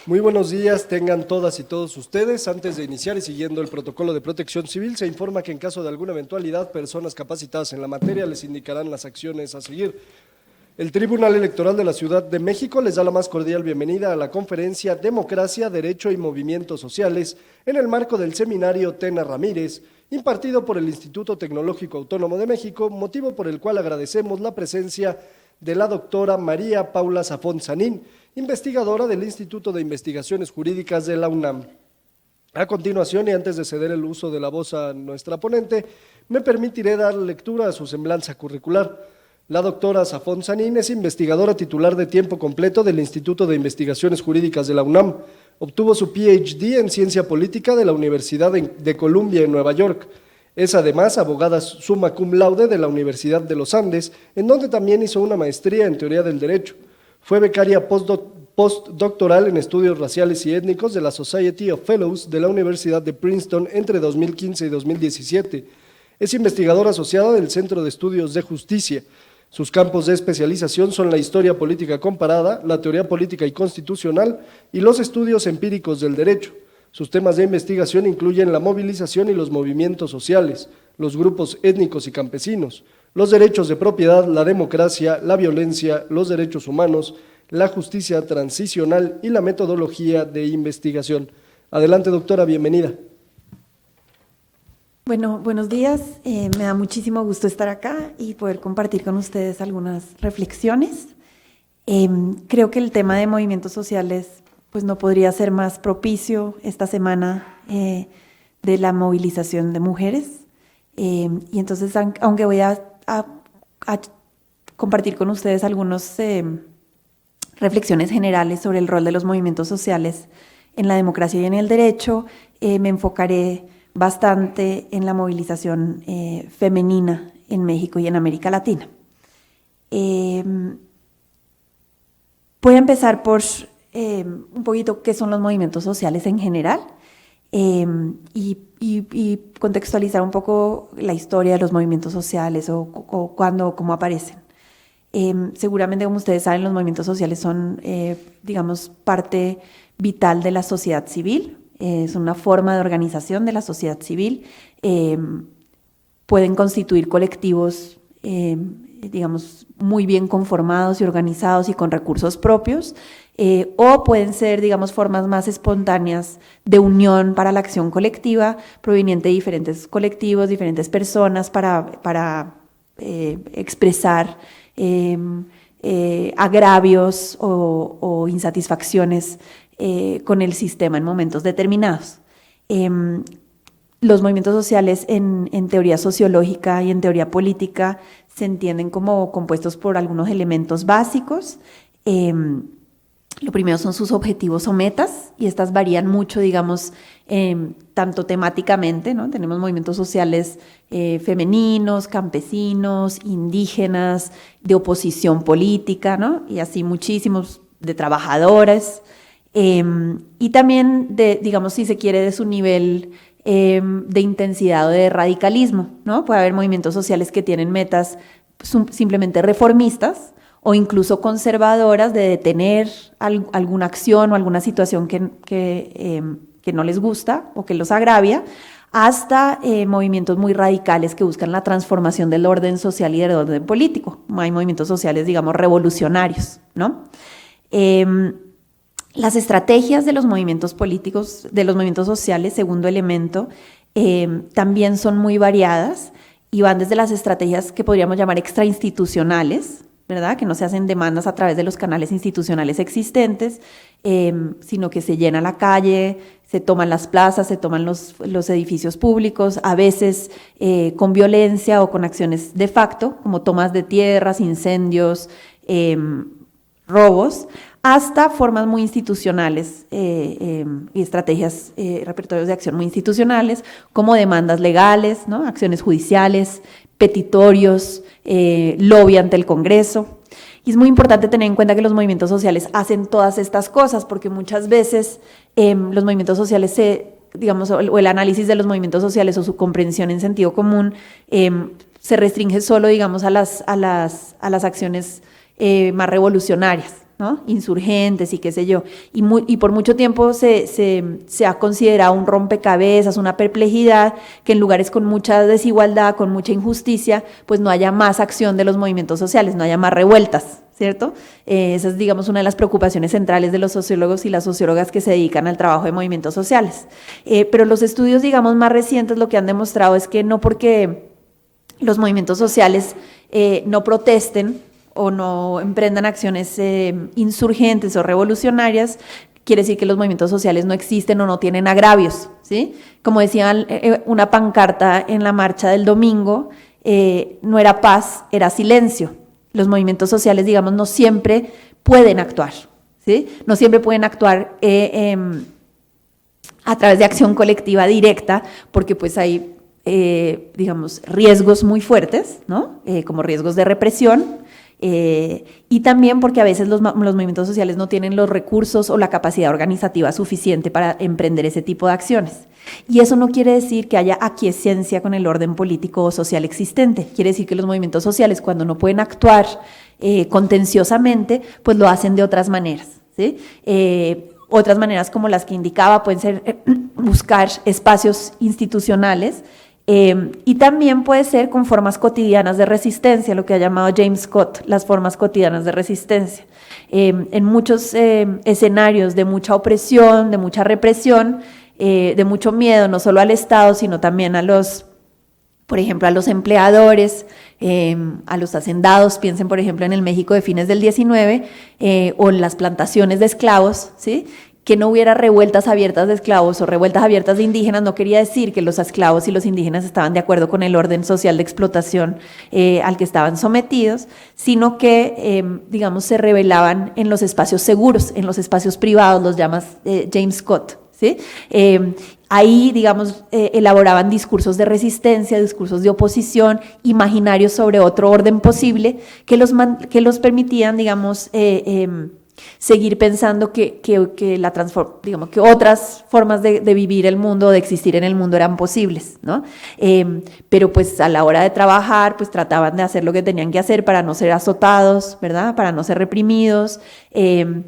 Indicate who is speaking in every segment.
Speaker 1: Muy buenos días, tengan todas y todos ustedes. Antes de iniciar y siguiendo el protocolo de protección civil, se informa que en caso de alguna eventualidad, personas capacitadas en la materia les indicarán las acciones a seguir. El Tribunal Electoral de la Ciudad de México les da la más cordial bienvenida a la conferencia Democracia, Derecho y Movimientos Sociales en el marco del seminario Tena Ramírez, impartido por el Instituto Tecnológico Autónomo de México, motivo por el cual agradecemos la presencia de la doctora María Paula Zafón Sanín, investigadora del Instituto de Investigaciones Jurídicas de la UNAM. A continuación, y antes de ceder el uso de la voz a nuestra ponente, me permitiré dar lectura a su semblanza curricular. La doctora Zafón Sanín es investigadora titular de tiempo completo del Instituto de Investigaciones Jurídicas de la UNAM. Obtuvo su PhD en Ciencia Política de la Universidad de Columbia en Nueva York. Es además abogada summa cum laude de la Universidad de los Andes, en donde también hizo una maestría en Teoría del Derecho. Fue becaria postdoctoral en Estudios Raciales y Étnicos de la Society of Fellows de la Universidad de Princeton entre 2015 y 2017. Es investigadora asociada del Centro de Estudios de Justicia. Sus campos de especialización son la historia política comparada, la teoría política y constitucional y los estudios empíricos del derecho. Sus temas de investigación incluyen la movilización y los movimientos sociales, los grupos étnicos y campesinos, los derechos de propiedad, la democracia, la violencia, los derechos humanos, la justicia transicional y la metodología de investigación. Adelante, doctora, bienvenida.
Speaker 2: Bueno, buenos días. Me da muchísimo gusto estar acá y poder compartir con ustedes algunas reflexiones. Creo que el tema de movimientos sociales pues no podría ser más propicio esta semana de la movilización de mujeres. Y entonces, aunque voy a compartir con ustedes algunas reflexiones generales sobre el rol de los movimientos sociales en la democracia y en el derecho, me enfocaré bastante en la movilización femenina en México y en América Latina. Voy a empezar por un poquito qué son los movimientos sociales en general y contextualizar un poco la historia de los movimientos sociales o cuándo, cómo aparecen. Seguramente, como ustedes saben, los movimientos sociales son, digamos, parte vital de la sociedad civil. Es una forma de organización de la sociedad civil. Pueden constituir colectivos, digamos, muy bien conformados y organizados y con recursos propios, o pueden ser, digamos, formas más espontáneas de unión para la acción colectiva, proveniente de diferentes colectivos, diferentes personas para expresar agravios o insatisfacciones con el sistema en momentos determinados. Los movimientos sociales en teoría sociológica y en teoría política se entienden como compuestos por algunos elementos básicos. Lo primero son sus objetivos o metas, y estas varían mucho, digamos, tanto temáticamente, ¿no? Tenemos movimientos sociales femeninos, campesinos, indígenas, de oposición política, ¿no? Y así muchísimos de trabajadoras, y también de, digamos, si se quiere, de su nivel de intensidad o de radicalismo, ¿no? Puede haber movimientos sociales que tienen metas simplemente reformistas o incluso conservadoras, de detener alguna acción o alguna situación que no les gusta o que los agravia, hasta movimientos muy radicales que buscan la transformación del orden social y del orden político. Hay movimientos sociales, digamos, revolucionarios, ¿no? Las estrategias de los movimientos políticos, de los movimientos sociales, segundo elemento, también son muy variadas y van desde las estrategias que podríamos llamar extrainstitucionales, ¿verdad? Que no se hacen demandas a través de los canales institucionales existentes, sino que se llena la calle, se toman las plazas, se toman los edificios públicos, a veces con violencia o con acciones de facto, como tomas de tierras, incendios, robos, hasta formas muy institucionales y estrategias, repertorios de acción muy institucionales, como demandas legales, ¿no? Acciones judiciales, petitorios, lobby ante el Congreso. Y es muy importante tener en cuenta que los movimientos sociales hacen todas estas cosas, porque muchas veces los movimientos sociales digamos, o el análisis de los movimientos sociales o su comprensión en sentido común se restringe solo, digamos, a las acciones más revolucionarias, ¿no? Insurgentes y qué sé yo. Y por mucho tiempo se ha considerado un rompecabezas, una perplejidad, que en lugares con mucha desigualdad, con mucha injusticia, pues no haya más acción de los movimientos sociales, no haya más revueltas, ¿cierto? Esa es, digamos, una de las preocupaciones centrales de los sociólogos y las sociólogas que se dedican al trabajo de movimientos sociales. Pero los estudios, digamos, más recientes lo que han demostrado es que no porque los movimientos sociales no protesten o no emprendan acciones insurgentes o revolucionarias, quiere decir que los movimientos sociales no existen o no tienen agravios, ¿sí? Como decía una pancarta en la marcha del domingo, no era paz, era silencio. Los movimientos sociales, digamos, no siempre pueden actuar, ¿sí? No siempre pueden actuar a través de acción colectiva directa, porque pues hay, digamos, riesgos muy fuertes, ¿no? Como riesgos de represión, y también porque a veces los movimientos sociales no tienen los recursos o la capacidad organizativa suficiente para emprender ese tipo de acciones. Y eso no quiere decir que haya aquiescencia con el orden político o social existente. Quiere decir que los movimientos sociales, cuando no pueden actuar contenciosamente, pues lo hacen de otras maneras, ¿sí? Otras maneras como las que indicaba pueden ser buscar espacios institucionales, y también puede ser con formas cotidianas de resistencia, lo que ha llamado James Scott, las formas cotidianas de resistencia. En muchos escenarios de mucha opresión, de mucha represión, de mucho miedo, no solo al Estado, sino también a los, por ejemplo, a los empleadores, a los hacendados, piensen por ejemplo en el México de fines del 19, o en las plantaciones de esclavos, ¿sí? Que no hubiera revueltas abiertas de esclavos o revueltas abiertas de indígenas no quería decir que los esclavos y los indígenas estaban de acuerdo con el orden social de explotación al que estaban sometidos, sino que, digamos, se rebelaban en los espacios seguros, en los espacios privados, los llama James Scott, ¿sí? Ahí, digamos, elaboraban discursos de resistencia, discursos de oposición, imaginarios sobre otro orden posible que los permitían, digamos, seguir pensando que digamos, que otras formas de vivir el mundo, de existir en el mundo eran posibles, ¿no? Pero pues a la hora de trabajar, pues trataban de hacer lo que tenían que hacer para no ser azotados, ¿verdad? Para no ser reprimidos. James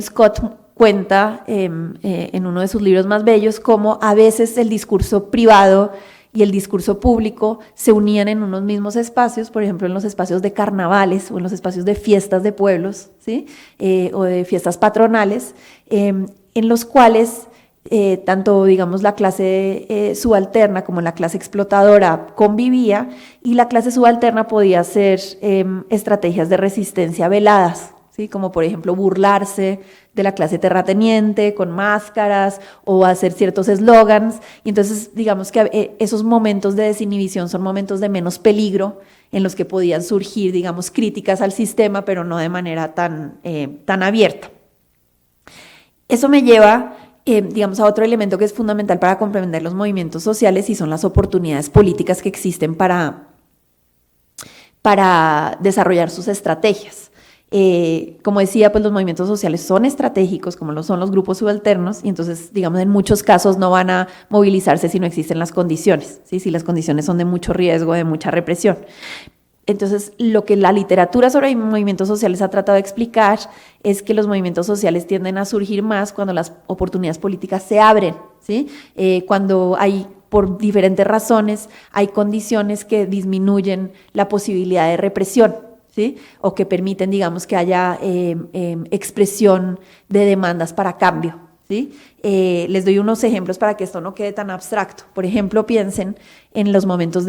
Speaker 2: Scott cuenta en uno de sus libros más bellos cómo a veces el discurso privado y el discurso público se unían en unos mismos espacios, por ejemplo en los espacios de carnavales o en los espacios de fiestas de pueblos, ¿sí? O de fiestas patronales, en los cuales tanto, digamos, la clase subalterna como la clase explotadora convivía, y la clase subalterna podía hacer estrategias de resistencia veladas, ¿sí? Como por ejemplo burlarse de la clase terrateniente con máscaras o hacer ciertos eslogans. Y entonces digamos que esos momentos de desinhibición son momentos de menos peligro en los que podían surgir, digamos, críticas al sistema, pero no de manera tan abierta. Eso me lleva, digamos, a otro elemento que es fundamental para comprender los movimientos sociales, y son las oportunidades políticas que existen para desarrollar sus estrategias. Como decía, pues los movimientos sociales son estratégicos, como lo son los grupos subalternos, y entonces, digamos, en muchos casos no van a movilizarse si no existen las condiciones, ¿sí? Si las condiciones son de mucho riesgo, de mucha represión. Entonces, lo que la literatura sobre movimientos sociales ha tratado de explicar es que los movimientos sociales tienden a surgir más cuando las oportunidades políticas se abren, ¿sí? Cuando hay, por diferentes razones, hay condiciones que disminuyen la posibilidad de represión, ¿sí? O que permiten, digamos, que haya expresión de demandas para cambio, ¿sí? Les doy unos ejemplos para que esto no quede tan abstracto. Por ejemplo, piensen en los momentos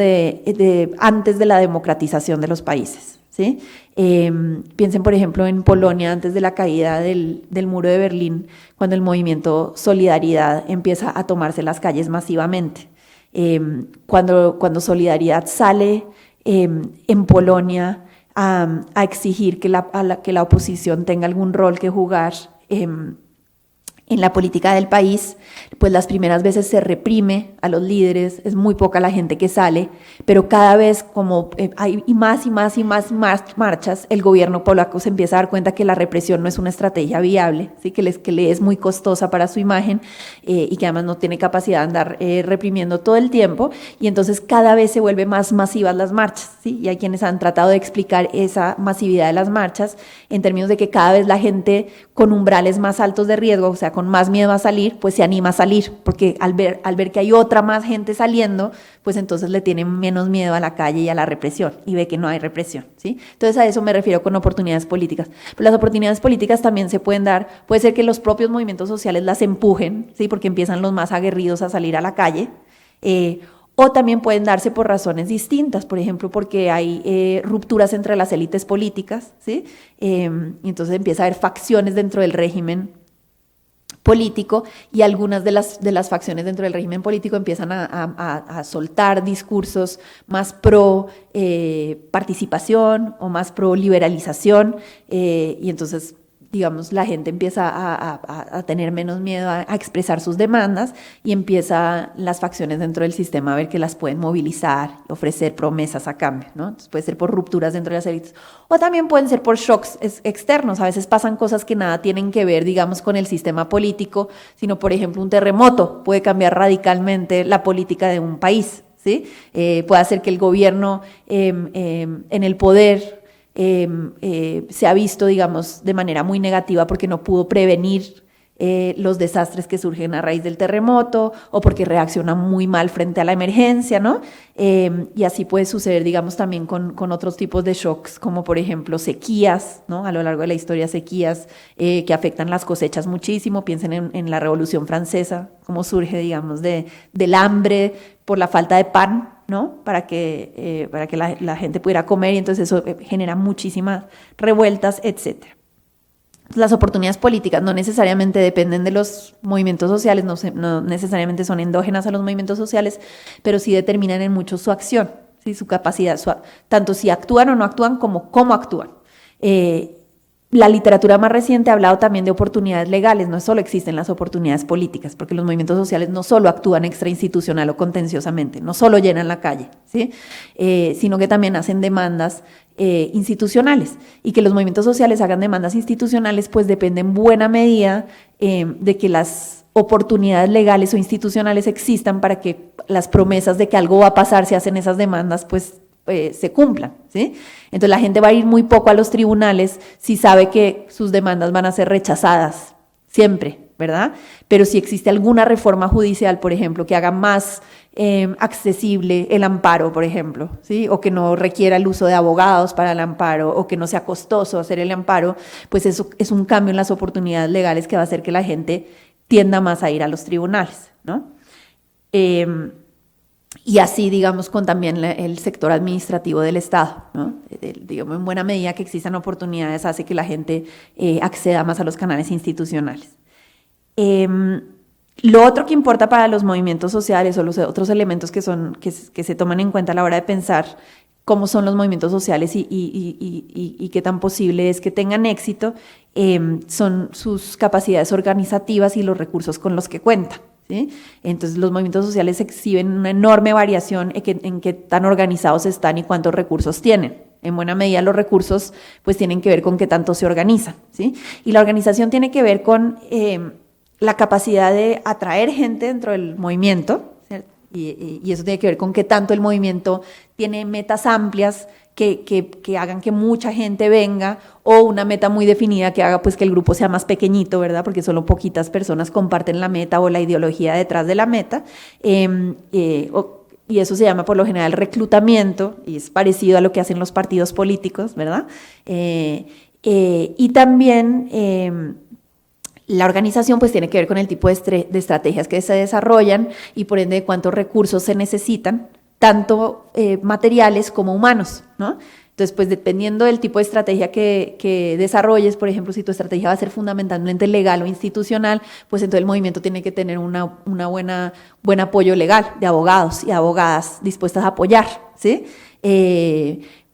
Speaker 2: antes de la democratización de los países, ¿sí? Piensen, por ejemplo, en Polonia antes de la caída del muro de Berlín, cuando el movimiento Solidaridad empieza a tomarse las calles masivamente. Cuando Solidaridad sale en Polonia a exigir que la oposición tenga algún rol que jugar En la política del país, pues las primeras veces se reprime a los líderes, es muy poca la gente que sale, pero cada vez como hay más y más y más marchas, el gobierno polaco se empieza a dar cuenta que la represión no es una estrategia viable, ¿sí? que le es muy costosa para su imagen y que además no tiene capacidad de andar reprimiendo todo el tiempo, y entonces cada vez se vuelven más masivas las marchas, ¿sí? Y hay quienes han tratado de explicar esa masividad de las marchas en términos de que cada vez la gente con umbrales más altos de riesgo, o sea, con más miedo a salir, pues se anima a salir, porque al ver que hay otra más gente saliendo, pues entonces le tienen menos miedo a la calle y a la represión, y ve que no hay represión, ¿sí? Entonces a eso me refiero con oportunidades políticas. Pero las oportunidades políticas también se pueden dar, puede ser que los propios movimientos sociales las empujen, ¿sí? Porque empiezan los más aguerridos a salir a la calle, o también pueden darse por razones distintas, por ejemplo, porque hay rupturas entre las élites políticas, ¿sí? Y entonces empieza a haber facciones dentro del régimen político, y algunas de las facciones dentro del régimen político empiezan a soltar discursos más pro participación o más pro liberalización, y entonces digamos, la gente empieza a tener menos miedo a expresar sus demandas, y empiezan las facciones dentro del sistema a ver que las pueden movilizar, ofrecer promesas a cambio, ¿no? Entonces puede ser por rupturas dentro de las élites, o también pueden ser por shocks externos. A veces pasan cosas que nada tienen que ver, digamos, con el sistema político, sino, por ejemplo, un terremoto puede cambiar radicalmente la política de un país, ¿sí? Puede hacer que el gobierno en el poder se ha visto, digamos, de manera muy negativa porque no pudo prevenir los desastres que surgen a raíz del terremoto, o porque reacciona muy mal frente a la emergencia, ¿no? Y así puede suceder, digamos, también con otros tipos de shocks, como por ejemplo sequías, ¿no? A lo largo de la historia, sequías que afectan las cosechas muchísimo. Piensen en la Revolución Francesa, cómo surge, digamos, del hambre por la falta de pan, ¿no? Para que la gente pudiera comer, y entonces eso genera muchísimas revueltas, etcétera. Las oportunidades políticas no necesariamente dependen de los movimientos sociales, no necesariamente son endógenas a los movimientos sociales, pero sí determinan en mucho su acción, ¿sí? Su capacidad, tanto si actúan o no actúan, como cómo actúan. La literatura más reciente ha hablado también de oportunidades legales. No solo existen las oportunidades políticas, porque los movimientos sociales no solo actúan extrainstitucional o contenciosamente, no solo llenan la calle, ¿sí? Sino que también hacen demandas institucionales, y que los movimientos sociales hagan demandas institucionales pues depende en buena medida de que las oportunidades legales o institucionales existan para que las promesas de que algo va a pasar si hacen esas demandas pues se cumplan, ¿sí? Entonces la gente va a ir muy poco a los tribunales si sabe que sus demandas van a ser rechazadas siempre, ¿verdad? Pero si existe alguna reforma judicial, por ejemplo, que haga más accesible el amparo, por ejemplo, ¿sí? O que no requiera el uso de abogados para el amparo, o que no sea costoso hacer el amparo, pues eso es un cambio en las oportunidades legales que va a hacer que la gente tienda más a ir a los tribunales, ¿no? Y así, digamos, con también el sector administrativo del Estado, ¿no? Digamos, en buena medida que existan oportunidades hace que la gente acceda más a los canales institucionales. Lo otro que importa para los movimientos sociales, o los otros elementos que se toman en cuenta a la hora de pensar cómo son los movimientos sociales y qué tan posible es que tengan éxito, son sus capacidades organizativas y los recursos con los que cuentan, ¿sí? Entonces los movimientos sociales exhiben una enorme variación en qué tan organizados están y cuántos recursos tienen. En buena medida los recursos pues tienen que ver con qué tanto se organizan, ¿sí? Y la organización tiene que ver con la capacidad de atraer gente dentro del movimiento, ¿cierto? Y eso tiene que ver con qué tanto el movimiento tiene metas amplias que hagan que mucha gente venga, o una meta muy definida que haga pues que el grupo sea más pequeñito, ¿verdad? Porque solo poquitas personas comparten la meta o la ideología detrás de la meta, y eso se llama por lo general reclutamiento, y es parecido a lo que hacen los partidos políticos, ¿verdad? Y también la organización pues tiene que ver con el tipo de estrategias que se desarrollan, y por ende de cuántos recursos se necesitan, tanto materiales como humanos, ¿no? Entonces, pues dependiendo del tipo de estrategia que desarrolles, por ejemplo, si tu estrategia va a ser fundamentalmente legal o institucional, pues entonces el movimiento tiene que tener buen apoyo legal de abogados y abogadas dispuestas a apoyar, ¿sí?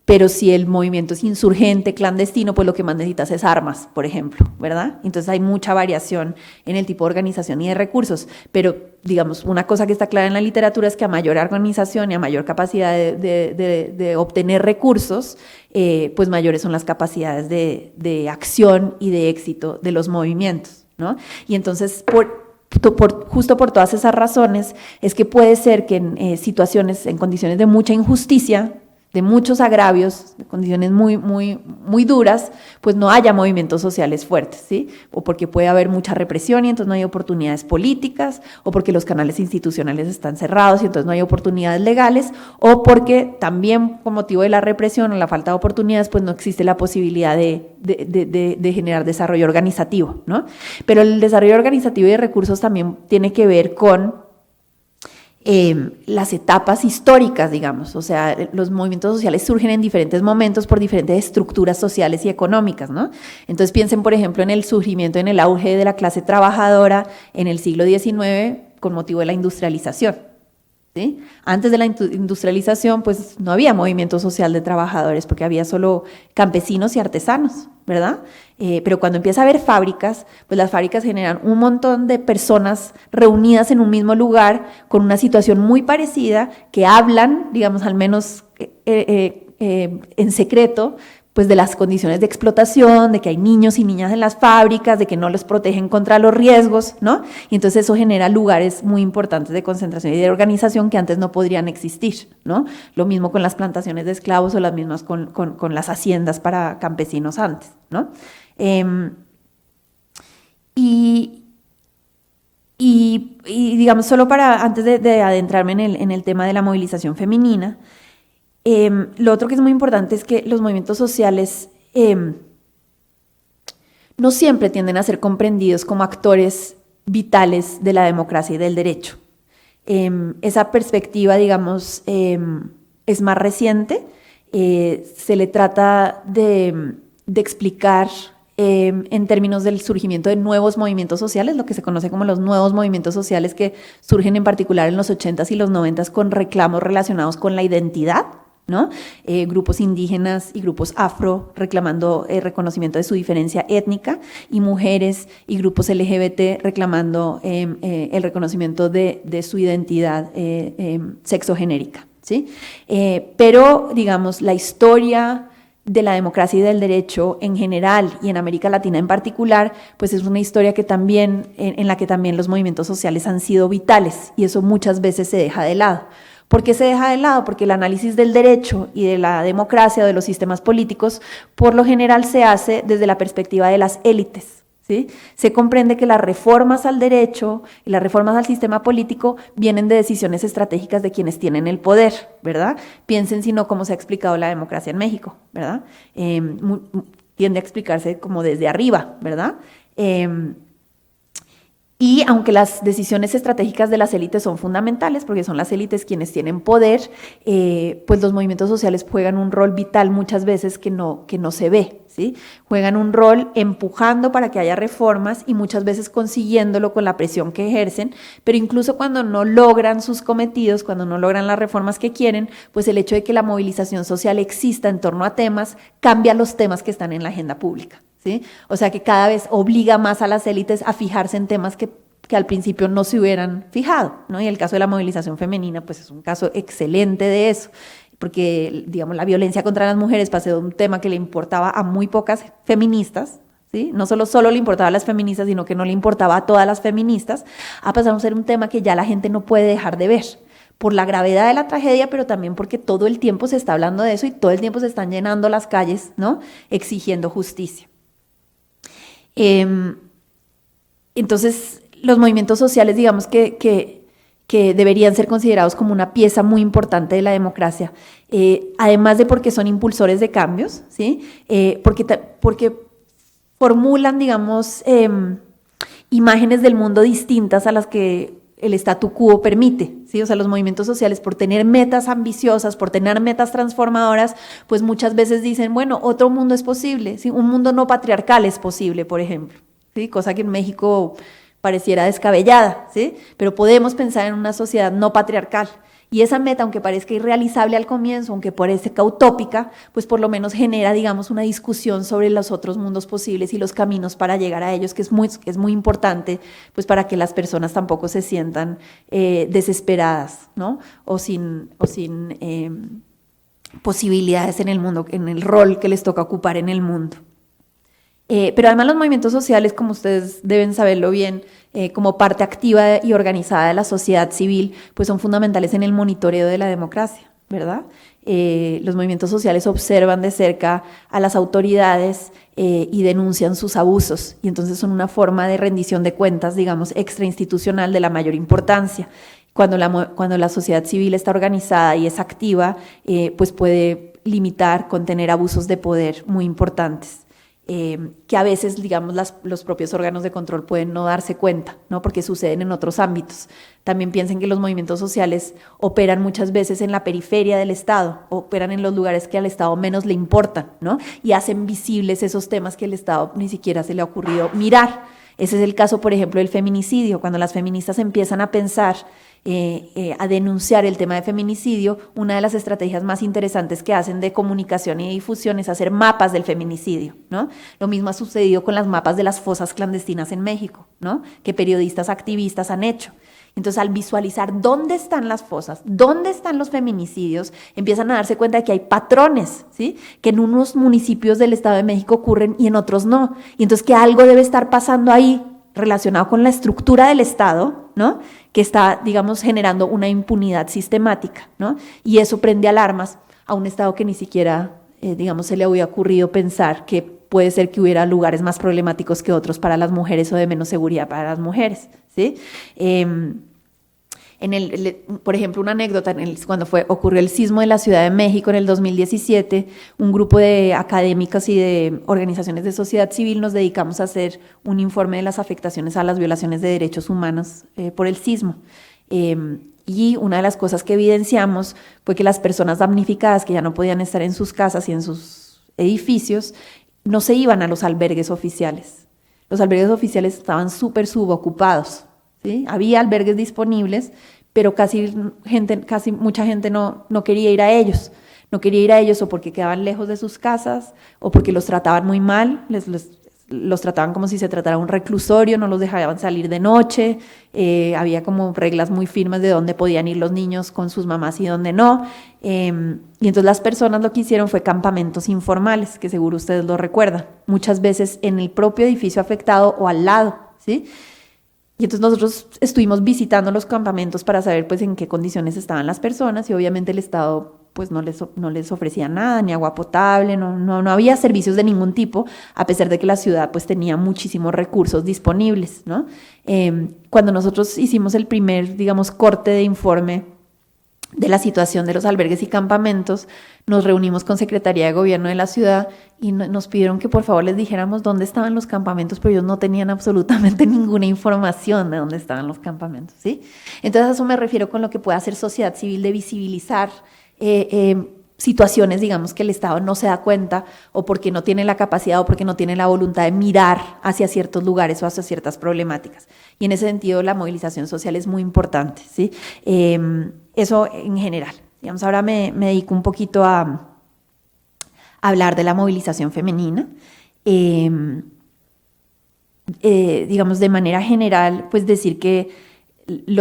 Speaker 2: Pero si el movimiento es insurgente, clandestino, pues lo que más necesitas es armas, por ejemplo, ¿verdad? Entonces hay mucha variación en el tipo de organización y de recursos, pero digamos, una cosa que está clara en la literatura es que a mayor organización y a mayor capacidad de obtener recursos, pues mayores son las capacidades de acción y de éxito de los movimientos, ¿no? Y entonces, justo por todas esas razones, es que puede ser que en situaciones, en condiciones de mucha injusticia, de muchos agravios, de condiciones muy, muy, muy duras, pues no haya movimientos sociales fuertes, ¿sí? O porque puede haber mucha represión y entonces no hay oportunidades políticas, o porque los canales institucionales están cerrados y entonces no hay oportunidades legales, o porque también con motivo de la represión o la falta de oportunidades, pues no existe la posibilidad de generar desarrollo organizativo, ¿no? Pero el desarrollo organizativo y de recursos también tiene que ver con las etapas históricas, digamos, o sea, los movimientos sociales surgen en diferentes momentos por diferentes estructuras sociales y económicas, ¿no? Entonces piensen, por ejemplo, en el surgimiento, en el auge de la clase trabajadora en el siglo XIX con motivo de la industrialización, ¿sí? Antes de la industrialización, pues no había movimiento social de trabajadores porque había solo campesinos y artesanos, ¿verdad? Pero cuando empieza a haber fábricas, pues las fábricas generan un montón de personas reunidas en un mismo lugar con una situación muy parecida, que hablan, digamos, al menos en secreto, pues de las condiciones de explotación, de que hay niños y niñas en las fábricas, de que no los protegen contra los riesgos, ¿no? Y entonces eso genera lugares muy importantes de concentración y de organización que antes no podrían existir, ¿no? Lo mismo con las plantaciones de esclavos o las mismas con las haciendas para campesinos antes, ¿no? Y digamos, solo para, antes de adentrarme en el tema de la movilización femenina, lo otro que es muy importante es que los movimientos sociales no siempre tienden a ser comprendidos como actores vitales de la democracia y del derecho. Esa perspectiva, digamos, es más reciente. Se le trata de explicar en términos del surgimiento de nuevos movimientos sociales, lo que se conoce como los nuevos movimientos sociales que surgen en particular en los 80s y los 90s con reclamos relacionados con la identidad, ¿no? Grupos indígenas y grupos afro reclamando reconocimiento de su diferencia étnica, y mujeres y grupos LGBT reclamando el reconocimiento de su identidad sexogenérica, ¿sí? Pero, digamos, la historia de la democracia y del derecho en general y en América Latina en particular, pues es una historia que también, en la que también los movimientos sociales han sido vitales, y eso muchas veces se deja de lado. ¿Por qué se deja de lado? Porque el análisis del derecho y de la democracia o de los sistemas políticos por lo general se hace desde la perspectiva de las élites, ¿sí? Se comprende que las reformas al derecho y las reformas al sistema político vienen de decisiones estratégicas de quienes tienen el poder, ¿verdad? Piensen si no cómo se ha explicado la democracia en México, ¿verdad? Tiende a explicarse como desde arriba, ¿verdad? Y aunque las decisiones estratégicas de las élites son fundamentales, porque son las élites quienes tienen poder, pues los movimientos sociales juegan un rol vital muchas veces que no se ve, ¿sí? Juegan un rol empujando para que haya reformas y muchas veces consiguiéndolo con la presión que ejercen, pero incluso cuando no logran sus cometidos, cuando no logran las reformas que quieren, pues el hecho de que la movilización social exista en torno a temas cambia los temas que están en la agenda pública, ¿sí? O sea que cada vez obliga más a las élites a fijarse en temas que al principio no se hubieran fijado, ¿no? Y el caso de la movilización femenina, pues es un caso excelente de eso, porque, digamos, la violencia contra las mujeres pasó de un tema que le importaba a muy pocas feministas, ¿sí? No solo le importaba a las feministas, sino que no le importaba a todas las feministas, a pasar a ser un tema que ya la gente no puede dejar de ver, por la gravedad de la tragedia, pero también porque todo el tiempo se está hablando de eso y todo el tiempo se están llenando las calles, ¿no? Exigiendo justicia. Entonces, los movimientos sociales, digamos que deberían ser considerados como una pieza muy importante de la democracia, además de porque son impulsores de cambios, ¿sí? Porque formulan, digamos, imágenes del mundo distintas a las que el statu quo permite, ¿sí? O sea, los movimientos sociales, por tener metas ambiciosas, por tener metas transformadoras, pues muchas veces dicen, bueno, otro mundo es posible, ¿sí? Un mundo no patriarcal es posible, por ejemplo, ¿sí? Cosa que en México pareciera descabellada, ¿sí? Pero podemos pensar en una sociedad no patriarcal. Y esa meta, aunque parezca irrealizable al comienzo, aunque parezca utópica, pues por lo menos genera, digamos, una discusión sobre los otros mundos posibles y los caminos para llegar a ellos, que es muy importante, pues para que las personas tampoco se sientan desesperadas, ¿no? O sin posibilidades en el mundo, en el rol que les toca ocupar en el mundo. Pero además los movimientos sociales, como ustedes deben saberlo bien, como parte activa y organizada de la sociedad civil, pues son fundamentales en el monitoreo de la democracia, ¿verdad? Los movimientos sociales observan de cerca a las autoridades y denuncian sus abusos, y entonces son una forma de rendición de cuentas, digamos, extrainstitucional de la mayor importancia. Cuando la sociedad civil está organizada y es activa, pues puede limitar, contener abusos de poder muy importantes. Que a veces, digamos, los propios órganos de control pueden no darse cuenta, ¿no? Porque suceden en otros ámbitos. También piensen que los movimientos sociales operan muchas veces en la periferia del Estado, operan en los lugares que al Estado menos le importan, ¿no? Y hacen visibles esos temas que al Estado ni siquiera se le ha ocurrido mirar. Ese es el caso, por ejemplo, del feminicidio. Cuando las feministas empiezan a pensar, a denunciar el tema de feminicidio, una de las estrategias más interesantes que hacen de comunicación y difusión es hacer mapas del feminicidio, ¿no? Lo mismo ha sucedido con las mapas de las fosas clandestinas en México, ¿no? Que periodistas activistas han hecho. Entonces, al visualizar dónde están las fosas, dónde están los feminicidios, empiezan a darse cuenta de que hay patrones, ¿sí? Que en unos municipios del Estado de México ocurren y en otros no. Y entonces que algo debe estar pasando ahí relacionado con la estructura del Estado, ¿no? Que está, digamos, generando una impunidad sistemática, ¿no? Y eso prende alarmas a un Estado que ni siquiera, digamos, se le había ocurrido pensar que puede ser que hubiera lugares más problemáticos que otros para las mujeres o de menos seguridad para las mujeres, ¿sí? Por ejemplo, una anécdota, cuando ocurrió el sismo de la Ciudad de México en el 2017, un grupo de académicas y de organizaciones de sociedad civil nos dedicamos a hacer un informe de las afectaciones a las violaciones de derechos humanos por el sismo. Y una de las cosas que evidenciamos fue que las personas damnificadas que ya no podían estar en sus casas y en sus edificios no se iban a los albergues oficiales. Los albergues oficiales estaban súper subocupados, ¿sí? Había albergues disponibles, pero mucha gente no quería ir a ellos. No quería ir a ellos o porque quedaban lejos de sus casas o porque los trataban muy mal, los trataban como si se tratara de un reclusorio, no los dejaban salir de noche, había como reglas muy firmes de dónde podían ir los niños con sus mamás y dónde no. Y entonces las personas lo que hicieron fue campamentos informales, que seguro ustedes lo recuerdan, muchas veces en el propio edificio afectado o al lado, ¿sí? Y entonces nosotros estuvimos visitando los campamentos para saber pues en qué condiciones estaban las personas y obviamente el Estado pues no les ofrecía nada, ni agua potable, no había servicios de ningún tipo, a pesar de que la ciudad pues tenía muchísimos recursos disponibles, ¿no? Cuando nosotros hicimos el primer, digamos, corte de informe de la situación de los albergues y campamentos, nos reunimos con Secretaría de Gobierno de la ciudad y nos pidieron que por favor les dijéramos dónde estaban los campamentos, pero ellos no tenían absolutamente ninguna información de dónde estaban los campamentos, ¿sí? Entonces a eso me refiero con lo que puede hacer sociedad civil de visibilizar situaciones, digamos, que el Estado no se da cuenta o porque no tiene la capacidad o porque no tiene la voluntad de mirar hacia ciertos lugares o hacia ciertas problemáticas. Y en ese sentido la movilización social es muy importante, ¿sí? Eso en general. Digamos, ahora me dedico un poquito a hablar de la movilización femenina. Digamos, de manera general, pues decir que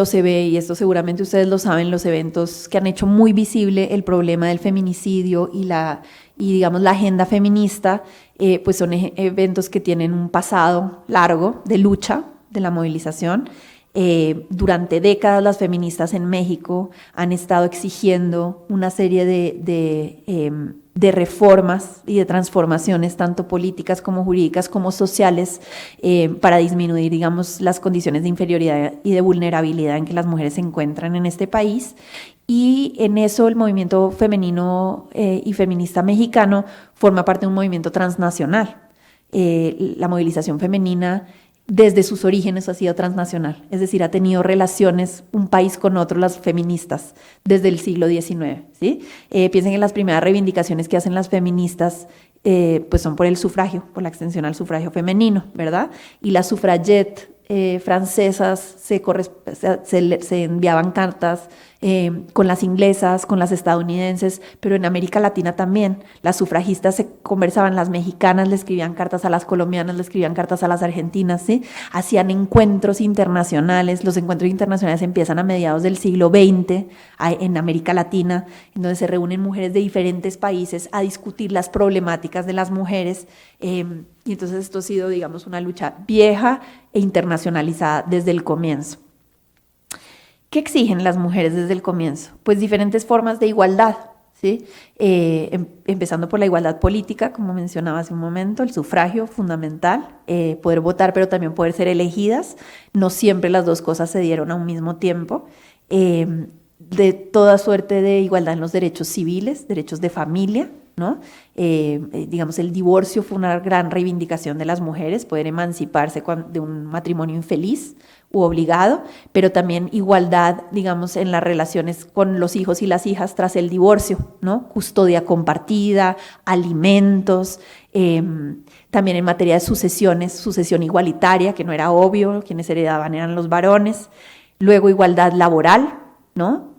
Speaker 2: se ve, y esto seguramente ustedes lo saben, los eventos que han hecho muy visible el problema del feminicidio y digamos la agenda feminista, pues son eventos que tienen un pasado largo de lucha de la movilización. Durante décadas las feministas en México han estado exigiendo una serie de reformas y de transformaciones, tanto políticas como jurídicas como sociales, para disminuir, digamos, las condiciones de inferioridad y de vulnerabilidad en que las mujeres se encuentran en este país. Y en eso el movimiento femenino y feminista mexicano forma parte de un movimiento transnacional. La movilización femenina desde sus orígenes ha sido transnacional, es decir, ha tenido relaciones un país con otro, las feministas, desde el siglo XIX, ¿sí? Piensen en las primeras reivindicaciones que hacen las feministas, pues son por el sufragio, por la extensión al sufragio femenino, ¿verdad? Y las suffragettes francesas se enviaban cartas con las inglesas, con las estadounidenses, pero en América Latina también. Las sufragistas se conversaban, las mexicanas le escribían cartas a las colombianas, le escribían cartas a las argentinas, ¿sí? Hacían encuentros internacionales. Los encuentros internacionales empiezan a mediados del siglo XX en América Latina, en donde se reúnen mujeres de diferentes países a discutir las problemáticas de las mujeres. Y entonces esto ha sido, digamos, una lucha vieja e internacionalizada desde el comienzo. ¿Qué exigen las mujeres desde el comienzo? Pues diferentes formas de igualdad, ¿sí? Empezando por la igualdad política, como mencionaba hace un momento, el sufragio fundamental, poder votar, pero también poder ser elegidas. No siempre las dos cosas se dieron a un mismo tiempo. De toda suerte de igualdad en los derechos civiles, derechos de familia, ¿no? Digamos, el divorcio fue una gran reivindicación de las mujeres, poder emanciparse de un matrimonio infeliz u obligado, pero también igualdad, digamos, en las relaciones con los hijos y las hijas tras el divorcio, ¿no? Custodia compartida, alimentos, también en materia de sucesiones, sucesión igualitaria, que no era obvio, quienes heredaban eran los varones, luego igualdad laboral, ¿no?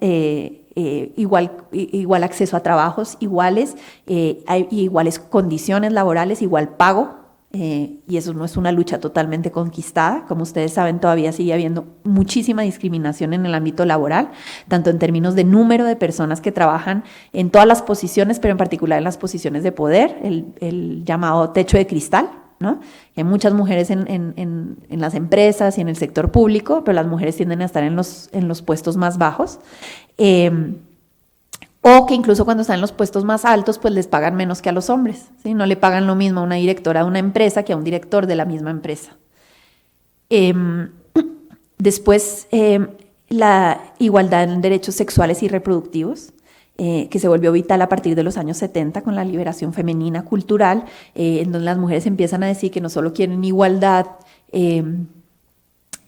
Speaker 2: Igual acceso a trabajos iguales, iguales condiciones laborales, igual pago, y eso no es una lucha totalmente conquistada. Como ustedes saben, todavía sigue habiendo muchísima discriminación en el ámbito laboral, tanto en términos de número de personas que trabajan en todas las posiciones, pero en particular en las posiciones de poder, el llamado techo de cristal, ¿no? Hay muchas mujeres en las empresas y en el sector público, pero las mujeres tienden a estar en los puestos más bajos. O que incluso cuando están en los puestos más altos, pues les pagan menos que a los hombres, ¿sí? No le pagan lo mismo a una directora de una empresa que a un director de la misma empresa. Después, la igualdad en derechos sexuales y reproductivos, que se volvió vital a partir de los años 70 con la liberación femenina cultural, en donde las mujeres empiezan a decir que no solo quieren igualdad,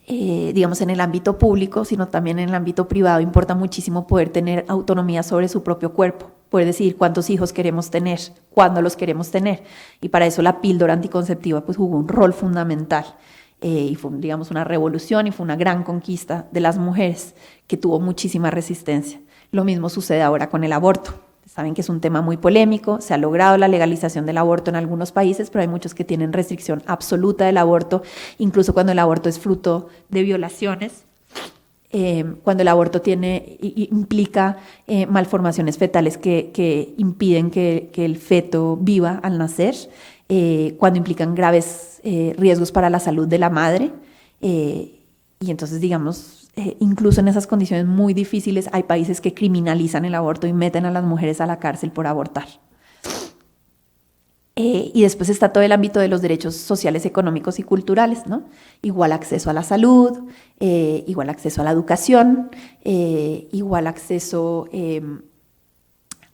Speaker 2: digamos, en el ámbito público, sino también en el ámbito privado. Importa muchísimo poder tener autonomía sobre su propio cuerpo, poder decidir cuántos hijos queremos tener, cuándo los queremos tener, y para eso la píldora anticonceptiva pues jugó un rol fundamental, y fue, digamos, una revolución y fue una gran conquista de las mujeres que tuvo muchísima resistencia. Lo mismo sucede ahora con el aborto. Saben que es un tema muy polémico, se ha logrado la legalización del aborto en algunos países, pero hay muchos que tienen restricción absoluta del aborto, incluso cuando el aborto es fruto de violaciones, cuando el aborto implica malformaciones fetales que impiden que el feto viva al nacer, cuando implican graves riesgos para la salud de la madre, y entonces, digamos, incluso en esas condiciones muy difíciles hay países que criminalizan el aborto y meten a las mujeres a la cárcel por abortar. Y después está todo el ámbito de los derechos sociales, económicos y culturales, ¿no? Igual acceso a la salud, igual acceso a la educación, igual acceso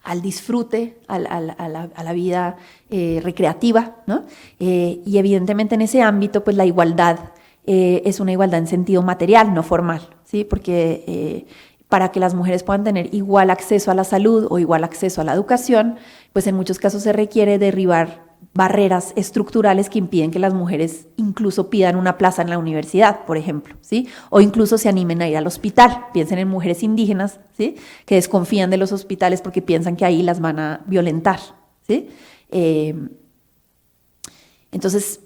Speaker 2: al disfrute, a la vida recreativa, ¿no? Y evidentemente en ese ámbito, pues la igualdad es una igualdad en sentido material, no formal, ¿sí? Porque para que las mujeres puedan tener igual acceso a la salud o igual acceso a la educación, pues en muchos casos se requiere derribar barreras estructurales que impiden que las mujeres incluso pidan una plaza en la universidad, por ejemplo, ¿sí? O incluso se animen a ir al hospital. Piensen en mujeres indígenas, ¿sí? Que desconfían de los hospitales porque piensan que ahí las van a violentar, ¿sí? Entonces,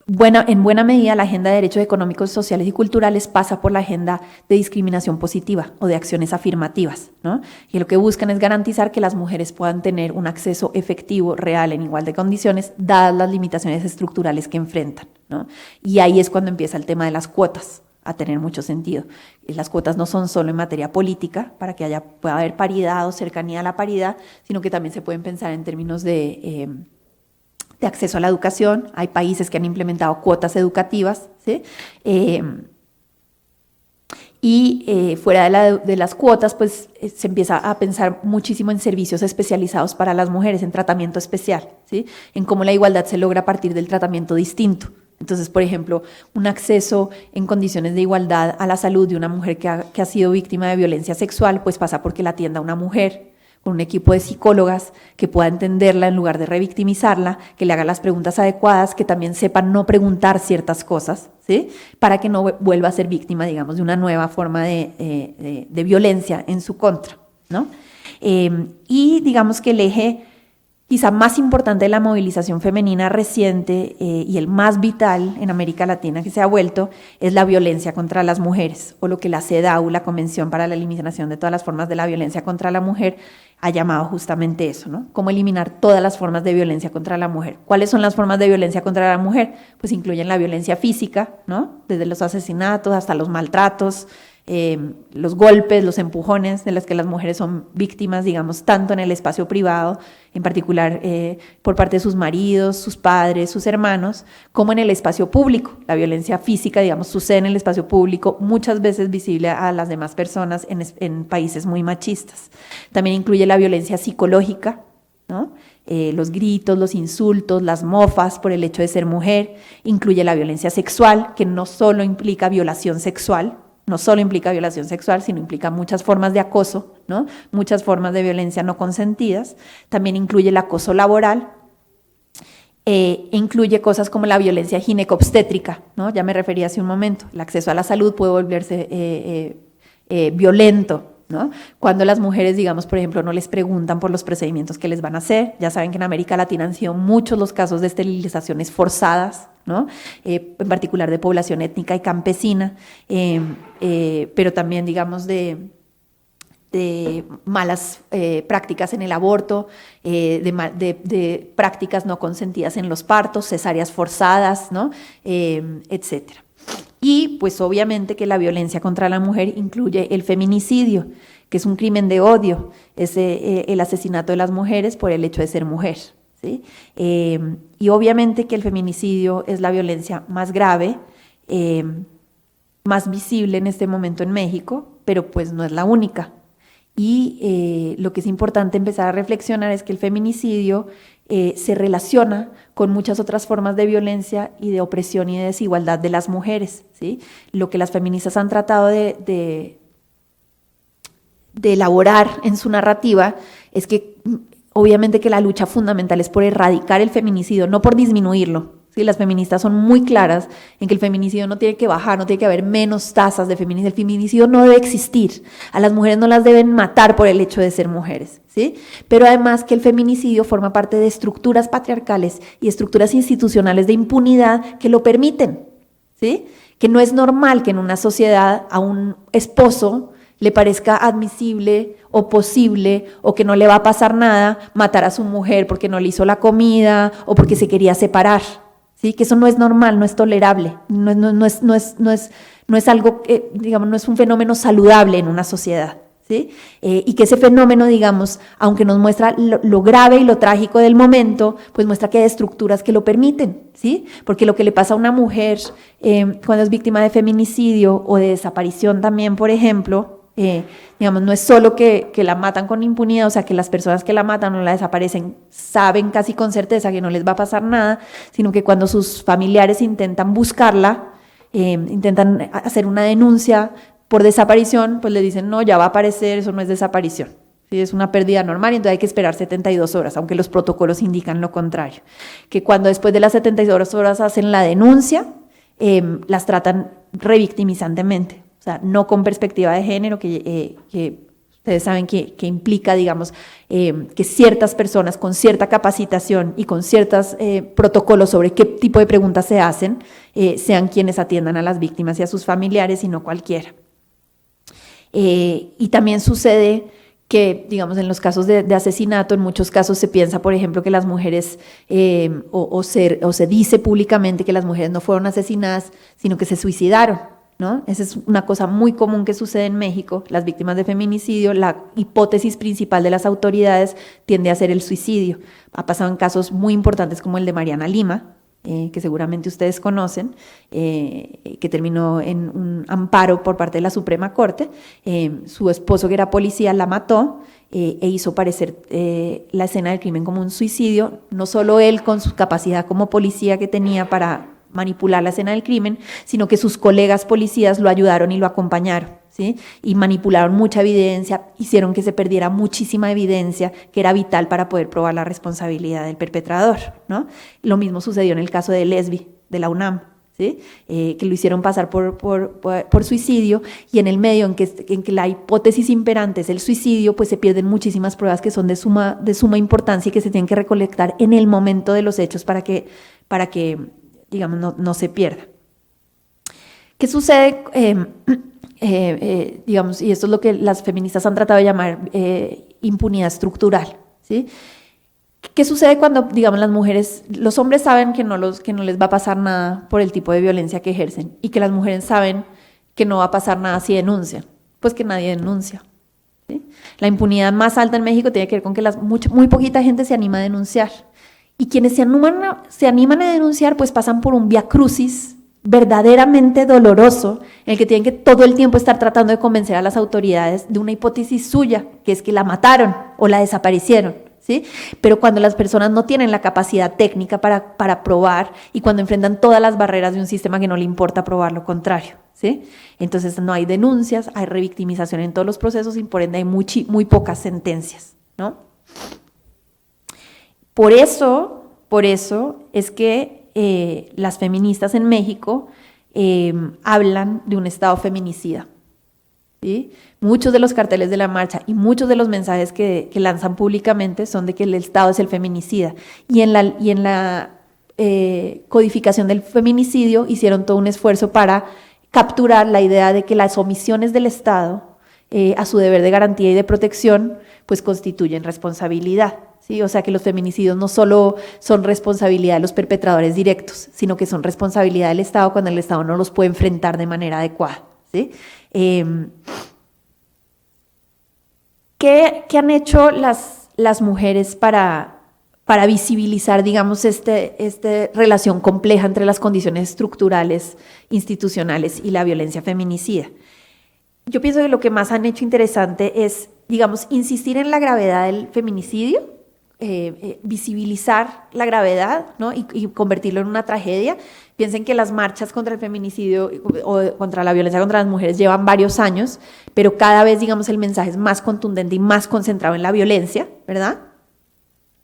Speaker 2: en buena medida la agenda de derechos económicos, sociales y culturales pasa por la agenda de discriminación positiva o de acciones afirmativas, ¿no? Y lo que buscan es garantizar que las mujeres puedan tener un acceso efectivo, real, en igual de condiciones, dadas las limitaciones estructurales que enfrentan, ¿no? Y ahí es cuando empieza el tema de las cuotas a tener mucho sentido. Las cuotas no son solo en materia política, para que pueda haber paridad o cercanía a la paridad, sino que también se pueden pensar en términos de acceso a la educación. Hay países que han implementado cuotas educativas, ¿sí? Fuera de las cuotas, pues se empieza a pensar muchísimo en servicios especializados para las mujeres, en tratamiento especial, ¿sí? En cómo la igualdad se logra a partir del tratamiento distinto. Entonces, por ejemplo, un acceso en condiciones de igualdad a la salud de una mujer que ha sido víctima de violencia sexual, pues pasa porque la atienda una mujer. con un equipo de psicólogas que pueda entenderla en lugar de revictimizarla, que le haga las preguntas adecuadas, que también sepan no preguntar ciertas cosas, ¿sí? Para que no vuelva a ser víctima, digamos, de una nueva forma de violencia en su contra, ¿no? Y digamos que el eje quizá más importante de la movilización femenina reciente y el más vital en América Latina que se ha vuelto es la violencia contra las mujeres, o lo que la CEDAW, la Convención para la Eliminación de todas las formas de la violencia contra la mujer, ha llamado justamente eso, ¿no? Cómo eliminar todas las formas de violencia contra la mujer. ¿Cuáles son las formas de violencia contra la mujer? Pues incluyen la violencia física, ¿no? Desde los asesinatos hasta los maltratos, los golpes, los empujones de los que las mujeres son víctimas, digamos, tanto en el espacio privado, en particular por parte de sus maridos, sus padres, sus hermanos, como en el espacio público. La violencia física, digamos, sucede en el espacio público, muchas veces visible a las demás personas en países muy machistas. También incluye la violencia psicológica, ¿no? Los gritos, los insultos, las mofas por el hecho de ser mujer. Incluye la violencia sexual, que no solo implica violación sexual, sino implica muchas formas de acoso, ¿no? Muchas formas de violencia no consentidas. También incluye el acoso laboral, incluye cosas como la violencia ginecobstétrica, ¿no? Ya me refería hace un momento. El acceso a la salud puede volverse violento, ¿no? Cuando las mujeres, digamos, por ejemplo, no les preguntan por los procedimientos que les van a hacer. Ya saben que en América Latina han sido muchos los casos de esterilizaciones forzadas, ¿no? En particular de población étnica y campesina, pero también, digamos, de malas prácticas en el aborto, de prácticas no consentidas en los partos, cesáreas forzadas, ¿no? Etcétera. Y pues obviamente que la violencia contra la mujer incluye el feminicidio, que es un crimen de odio, es el asesinato de las mujeres por el hecho de ser mujer, ¿sí? Y obviamente que el feminicidio es la violencia más grave, más visible en este momento en México, pero pues no es la única. Y lo que es importante empezar a reflexionar es que el feminicidio se relaciona con muchas otras formas de violencia y de opresión y de desigualdad de las mujeres, ¿sí? Lo que las feministas han tratado de elaborar en su narrativa es que obviamente que la lucha fundamental es por erradicar el feminicidio, no por disminuirlo. Sí, las feministas son muy claras en que el feminicidio no tiene que bajar, no tiene que haber menos tasas de feminicidio. El feminicidio no debe existir. A las mujeres no las deben matar por el hecho de ser mujeres, ¿sí? Pero además que el feminicidio forma parte de estructuras patriarcales y estructuras institucionales de impunidad que lo permiten, ¿sí? Que no es normal que en una sociedad a un esposo le parezca admisible o posible o que no le va a pasar nada matar a su mujer porque no le hizo la comida o porque se quería separar. ¿Sí? Que eso no es normal, no es tolerable, no es algo que, digamos, no es un fenómeno saludable en una sociedad, ¿sí? Y que ese fenómeno, digamos, aunque nos muestra lo grave y lo trágico del momento, pues muestra que hay estructuras que lo permiten, ¿sí? Porque lo que le pasa a una mujer cuando es víctima de feminicidio o de desaparición también, por ejemplo, digamos, no es solo que la matan con impunidad, o sea, que las personas que la matan o la desaparecen saben casi con certeza que no les va a pasar nada, sino que cuando sus familiares intentan buscarla, intentan hacer una denuncia por desaparición, pues le dicen, no, ya va a aparecer, eso no es desaparición, ¿sí? Es una pérdida normal y entonces hay que esperar 72 horas, aunque los protocolos indican lo contrario. Que cuando después de las 72 horas hacen la denuncia, las tratan revictimizantemente. O sea, no con perspectiva de género, que ustedes saben que implica, digamos, que ciertas personas con cierta capacitación y con ciertos protocolos sobre qué tipo de preguntas se hacen, sean quienes atiendan a las víctimas y a sus familiares y no cualquiera. Y también sucede que, digamos, en los casos de asesinato, en muchos casos se piensa, por ejemplo, que las mujeres, o se dice públicamente que las mujeres no fueron asesinadas, sino que se suicidaron, ¿no? Esa es una cosa muy común que sucede en México. Las víctimas de feminicidio, la hipótesis principal de las autoridades tiende a ser el suicidio. Ha pasado en casos muy importantes como el de Mariana Lima, que seguramente ustedes conocen, que terminó en un amparo por parte de la Suprema Corte. Su esposo, que era policía, la mató e hizo parecer la escena del crimen como un suicidio. No solo él con su capacidad como policía que tenía para manipular la escena del crimen, sino que sus colegas policías lo ayudaron y lo acompañaron, ¿sí? Y manipularon mucha evidencia, hicieron que se perdiera muchísima evidencia que era vital para poder probar la responsabilidad del perpetrador, ¿no? Lo mismo sucedió en el caso de Lesbi, de la UNAM, ¿sí? Que lo hicieron pasar por suicidio, y en el medio en que la hipótesis imperante es el suicidio, pues se pierden muchísimas pruebas que son de suma importancia y que se tienen que recolectar en el momento de los hechos para que digamos, no se pierda. ¿Qué sucede? Digamos, y esto es lo que las feministas han tratado de llamar impunidad estructural, ¿sí? ¿Qué sucede cuando, digamos, las mujeres, los hombres saben que no les va a pasar nada por el tipo de violencia que ejercen, y que las mujeres saben que no va a pasar nada si denuncian? Pues que nadie denuncia, ¿sí? La impunidad más alta en México tiene que ver con que muy poquita gente se anima a denunciar, y quienes se animan a denunciar pues pasan por un viacrucis verdaderamente doloroso, en el que tienen que todo el tiempo estar tratando de convencer a las autoridades de una hipótesis suya, que es que la mataron o la desaparecieron, ¿sí? Pero cuando las personas no tienen la capacidad técnica para probar, y cuando enfrentan todas las barreras de un sistema que no le importa probar lo contrario, ¿sí? Entonces no hay denuncias, hay revictimización en todos los procesos, y por ende hay muy pocas sentencias, ¿no? Por eso es que las feministas en México hablan de un Estado feminicida, ¿sí? Muchos de los carteles de la marcha y muchos de los mensajes que lanzan públicamente son de que el Estado es el feminicida, y en la codificación del feminicidio hicieron todo un esfuerzo para capturar la idea de que las omisiones del Estado a su deber de garantía y de protección pues constituyen responsabilidad, ¿sí? O sea, que los feminicidios no solo son responsabilidad de los perpetradores directos, sino que son responsabilidad del Estado cuando el Estado no los puede enfrentar de manera adecuada, ¿sí? ¿Qué han hecho las mujeres para visibilizar, digamos, esta relación compleja entre las condiciones estructurales, institucionales y la violencia feminicida? Yo pienso que lo que más han hecho interesante es, digamos, insistir en la gravedad del feminicidio, visibilizar la gravedad, ¿no? y convertirlo en una tragedia. Piensen que las marchas contra el feminicidio o contra la violencia contra las mujeres llevan varios años, pero cada vez, digamos, el mensaje es más contundente y más concentrado en la violencia, ¿verdad?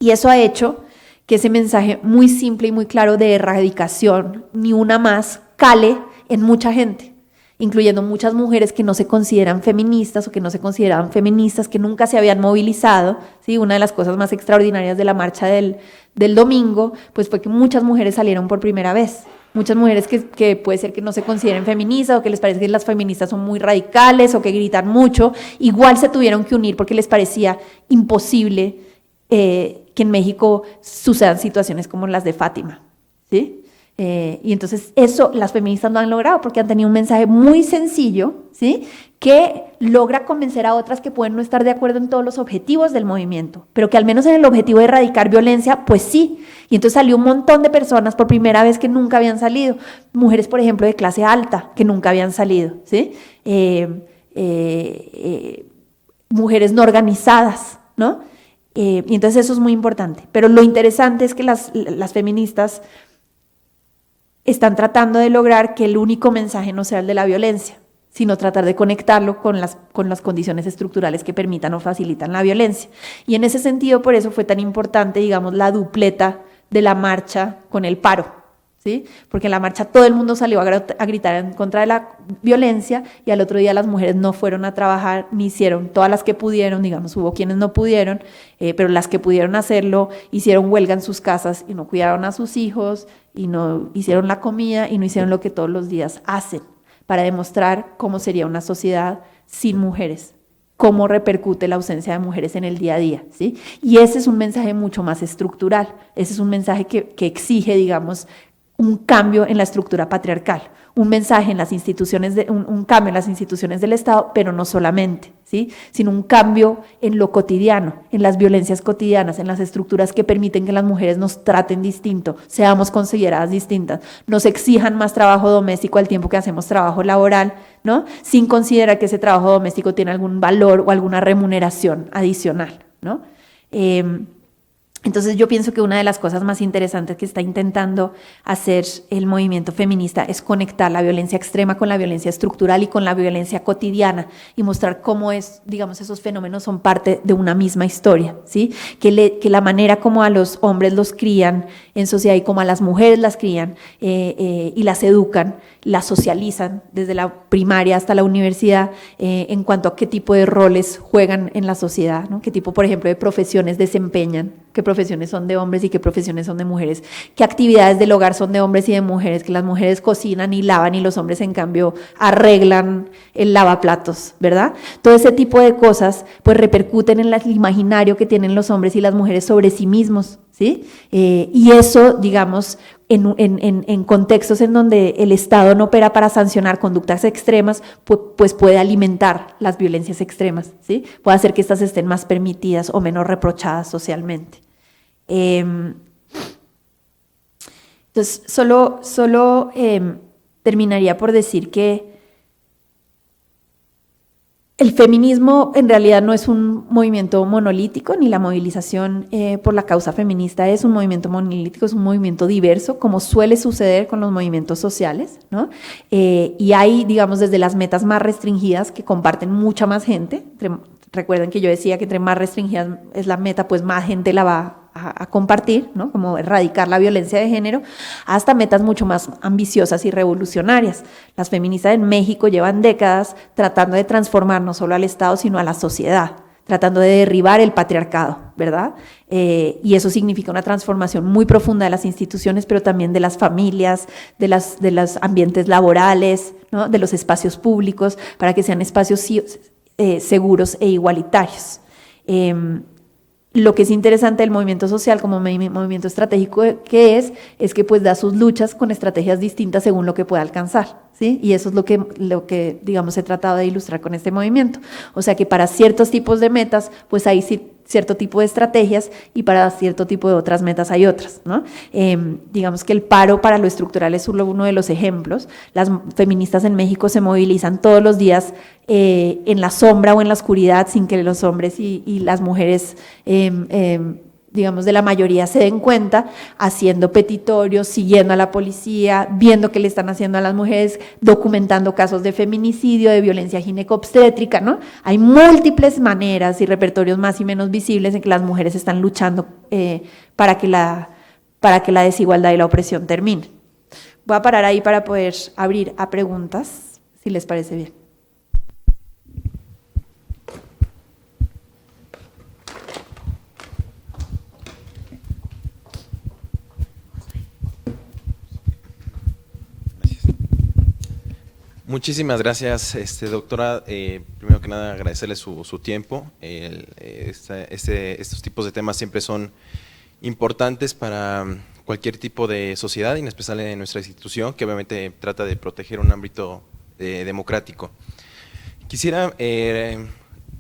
Speaker 2: Y eso ha hecho que ese mensaje muy simple y muy claro de erradicación, ni una más, cale en mucha gente, incluyendo muchas mujeres que no se consideran feministas o que no se consideraban feministas, que nunca se habían movilizado, ¿sí? Una de las cosas más extraordinarias de la marcha del domingo, pues fue que muchas mujeres salieron por primera vez. Muchas mujeres que puede ser que no se consideren feministas, o que les parece que las feministas son muy radicales o que gritan mucho, igual se tuvieron que unir porque les parecía imposible que en México sucedan situaciones como las de Fátima, ¿sí? Y entonces eso las feministas lo han logrado porque han tenido un mensaje muy sencillo, ¿sí? Que logra convencer a otras que pueden no estar de acuerdo en todos los objetivos del movimiento, pero que al menos en el objetivo de erradicar violencia, pues sí. Y entonces salió un montón de personas por primera vez que nunca habían salido, mujeres, por ejemplo, de clase alta, que nunca habían salido, ¿sí? Mujeres no organizadas, ¿no? Y entonces eso es muy importante. Pero lo interesante es que las feministas están tratando de lograr que el único mensaje no sea el de la violencia, sino tratar de conectarlo con las condiciones estructurales que permitan o facilitan la violencia. Y en ese sentido, por eso fue tan importante, digamos, la dupleta de la marcha con el paro, ¿sí? Porque en la marcha todo el mundo salió a gritar en contra de la violencia, y al otro día las mujeres no fueron a trabajar, ni hicieron, todas las que pudieron, digamos, hubo quienes no pudieron, pero las que pudieron hacerlo, hicieron huelga en sus casas y no cuidaron a sus hijos, y no hicieron la comida, y no hicieron lo que todos los días hacen, para demostrar cómo sería una sociedad sin mujeres, cómo repercute la ausencia de mujeres en el día a día, ¿sí? Y ese es un mensaje mucho más estructural, ese es un mensaje que exige, digamos, un cambio en la estructura patriarcal, un mensaje en las instituciones, un cambio en las instituciones del Estado, pero no solamente, ¿sí? Sino un cambio en lo cotidiano, en las violencias cotidianas, en las estructuras que permiten que las mujeres nos traten distinto, seamos consideradas distintas, nos exijan más trabajo doméstico al tiempo que hacemos trabajo laboral, ¿no? Sin considerar que ese trabajo doméstico tiene algún valor o alguna remuneración adicional, ¿no? Entonces yo pienso que una de las cosas más interesantes que está intentando hacer el movimiento feminista es conectar la violencia extrema con la violencia estructural y con la violencia cotidiana y mostrar cómo digamos, esos fenómenos son parte de una misma historia, ¿sí? Que la manera como a los hombres los crían en sociedad y como a las mujeres las crían y las educan, las socializan desde la primaria hasta la universidad en cuanto a qué tipo de roles juegan en la sociedad, ¿no? Qué tipo, por ejemplo, de profesiones desempeñan, qué profesiones son de hombres y qué profesiones son de mujeres, qué actividades del hogar son de hombres y de mujeres, que las mujeres cocinan y lavan y los hombres en cambio arreglan el lavaplatos, ¿verdad? Todo ese tipo de cosas pues repercuten en el imaginario que tienen los hombres y las mujeres sobre sí mismos, ¿sí? Y eso, digamos, en contextos en donde el Estado no opera para sancionar conductas extremas, pues puede alimentar las violencias extremas, ¿sí? Puede hacer que estas estén más permitidas o menos reprochadas socialmente. Entonces, solo terminaría por decir que el feminismo en realidad no es un movimiento monolítico, ni la movilización por la causa feminista es un movimiento monolítico, es un movimiento diverso, como suele suceder con los movimientos sociales, ¿no? Y hay, digamos, desde las metas más restringidas que comparten mucha más gente. Recuerden que yo decía que entre más restringida es la meta, pues más gente la va a compartir, ¿no? Como erradicar la violencia de género, hasta metas mucho más ambiciosas y revolucionarias. Las feministas en México llevan décadas tratando de transformar no solo al Estado, sino a la sociedad, tratando de derribar el patriarcado, ¿verdad? Y eso significa una transformación muy profunda de las instituciones, pero también de las familias, de los ambientes laborales, ¿no? De los espacios públicos, para que sean espacios seguros e igualitarios. Lo que es interesante del movimiento social como movimiento estratégico que es que pues da sus luchas con estrategias distintas según lo que pueda alcanzar, ¿sí? Y eso es lo que digamos he tratado de ilustrar con este movimiento. O sea que para ciertos tipos de metas pues hay cierto tipo de estrategias y para cierto tipo de otras metas hay otras, ¿no? Digamos que el paro para lo estructural es solo uno de los ejemplos. Las feministas en México se movilizan todos los días en la sombra o en la oscuridad sin que los hombres y las mujeres digamos, de la mayoría se den cuenta, haciendo petitorios, siguiendo a la policía, viendo qué le están haciendo a las mujeres, documentando casos de feminicidio, de violencia ginecobstétrica, ¿no? Hay múltiples maneras y repertorios más y menos visibles en que las mujeres están luchando para que la desigualdad y la opresión terminen. Voy a parar ahí para poder abrir a preguntas, si les parece bien.
Speaker 3: Muchísimas gracias, doctora. Primero que nada, agradecerle su tiempo. Estos tipos de temas siempre son importantes para cualquier tipo de sociedad, y en especial en nuestra institución, que obviamente trata de proteger un ámbito democrático. Quisiera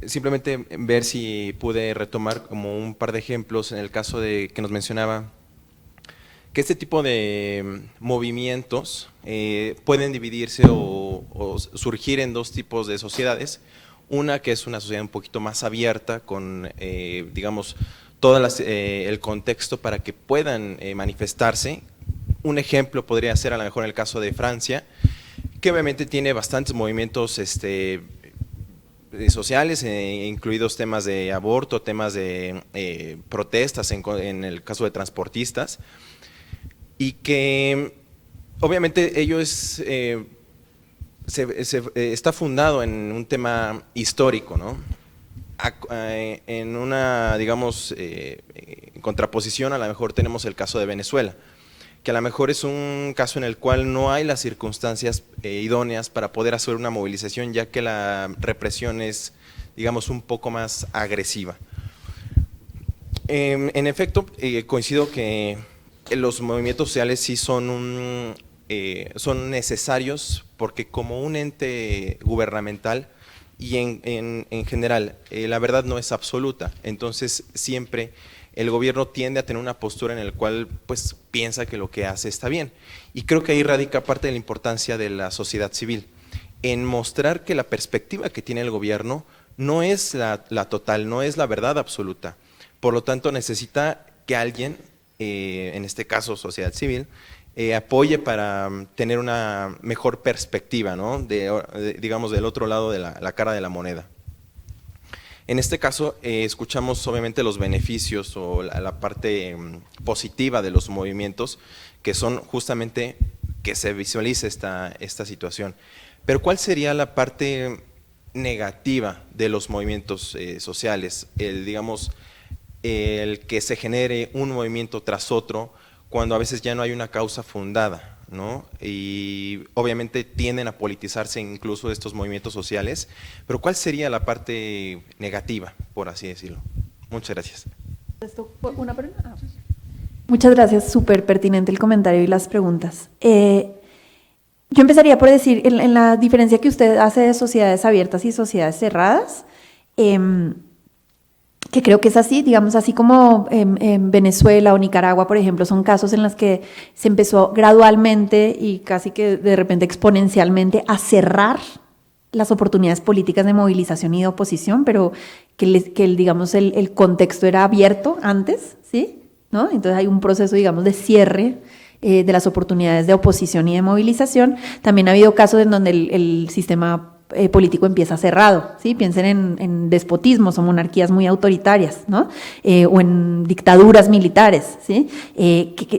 Speaker 3: simplemente ver si pude retomar como un par de ejemplos en el caso de que nos mencionaba que este tipo de movimientos pueden dividirse o surgir en dos tipos de sociedades. Una que es una sociedad un poquito más abierta con, digamos, todo el contexto para que puedan manifestarse. Un ejemplo podría ser a lo mejor en el caso de Francia, que obviamente tiene bastantes movimientos sociales, incluidos temas de aborto, temas de protestas en el caso de transportistas, y que obviamente está fundado en un tema histórico, ¿no? En una, digamos, contraposición, a lo mejor tenemos el caso de Venezuela, que a lo mejor es un caso en el cual no hay las circunstancias idóneas para poder hacer una movilización, ya que la represión es, digamos, un poco más agresiva. En efecto, coincido que los movimientos sociales sí son necesarios, porque como un ente gubernamental y en general la verdad no es absoluta, entonces siempre el gobierno tiende a tener una postura en la cual pues piensa que lo que hace está bien, y creo que ahí radica parte de la importancia de la sociedad civil, en mostrar que la perspectiva que tiene el gobierno no es la total, no es la verdad absoluta, por lo tanto necesita que alguien, en este caso sociedad civil, apoye para tener una mejor perspectiva, ¿no? Digamos, del otro lado de la cara de la moneda. En este caso, escuchamos obviamente los beneficios o la parte positiva de los movimientos, que son justamente que se visualice esta situación. Pero ¿cuál sería la parte negativa de los movimientos sociales? Digamos, el que se genere un movimiento tras otro, cuando a veces ya no hay una causa fundada, ¿no? Y obviamente tienden a politizarse incluso estos movimientos sociales, pero ¿cuál sería la parte negativa, por así decirlo? Muchas gracias.
Speaker 2: ¿Una pregunta? Muchas gracias, súper pertinente el comentario y las preguntas. Yo empezaría por decir, en la diferencia que usted hace de sociedades abiertas y sociedades cerradas, que creo que es así, digamos, así como en Venezuela o Nicaragua, por ejemplo, son casos en los que se empezó gradualmente y casi que de repente exponencialmente a cerrar las oportunidades políticas de movilización y de oposición, pero digamos, el contexto era abierto antes, ¿sí? ¿No? Entonces hay un proceso, digamos, de cierre de las oportunidades de oposición y de movilización. También ha habido casos en donde el sistema político empieza cerrado, ¿sí? Piensen en despotismos o monarquías muy autoritarias, ¿no? O en dictaduras militares, ¿sí?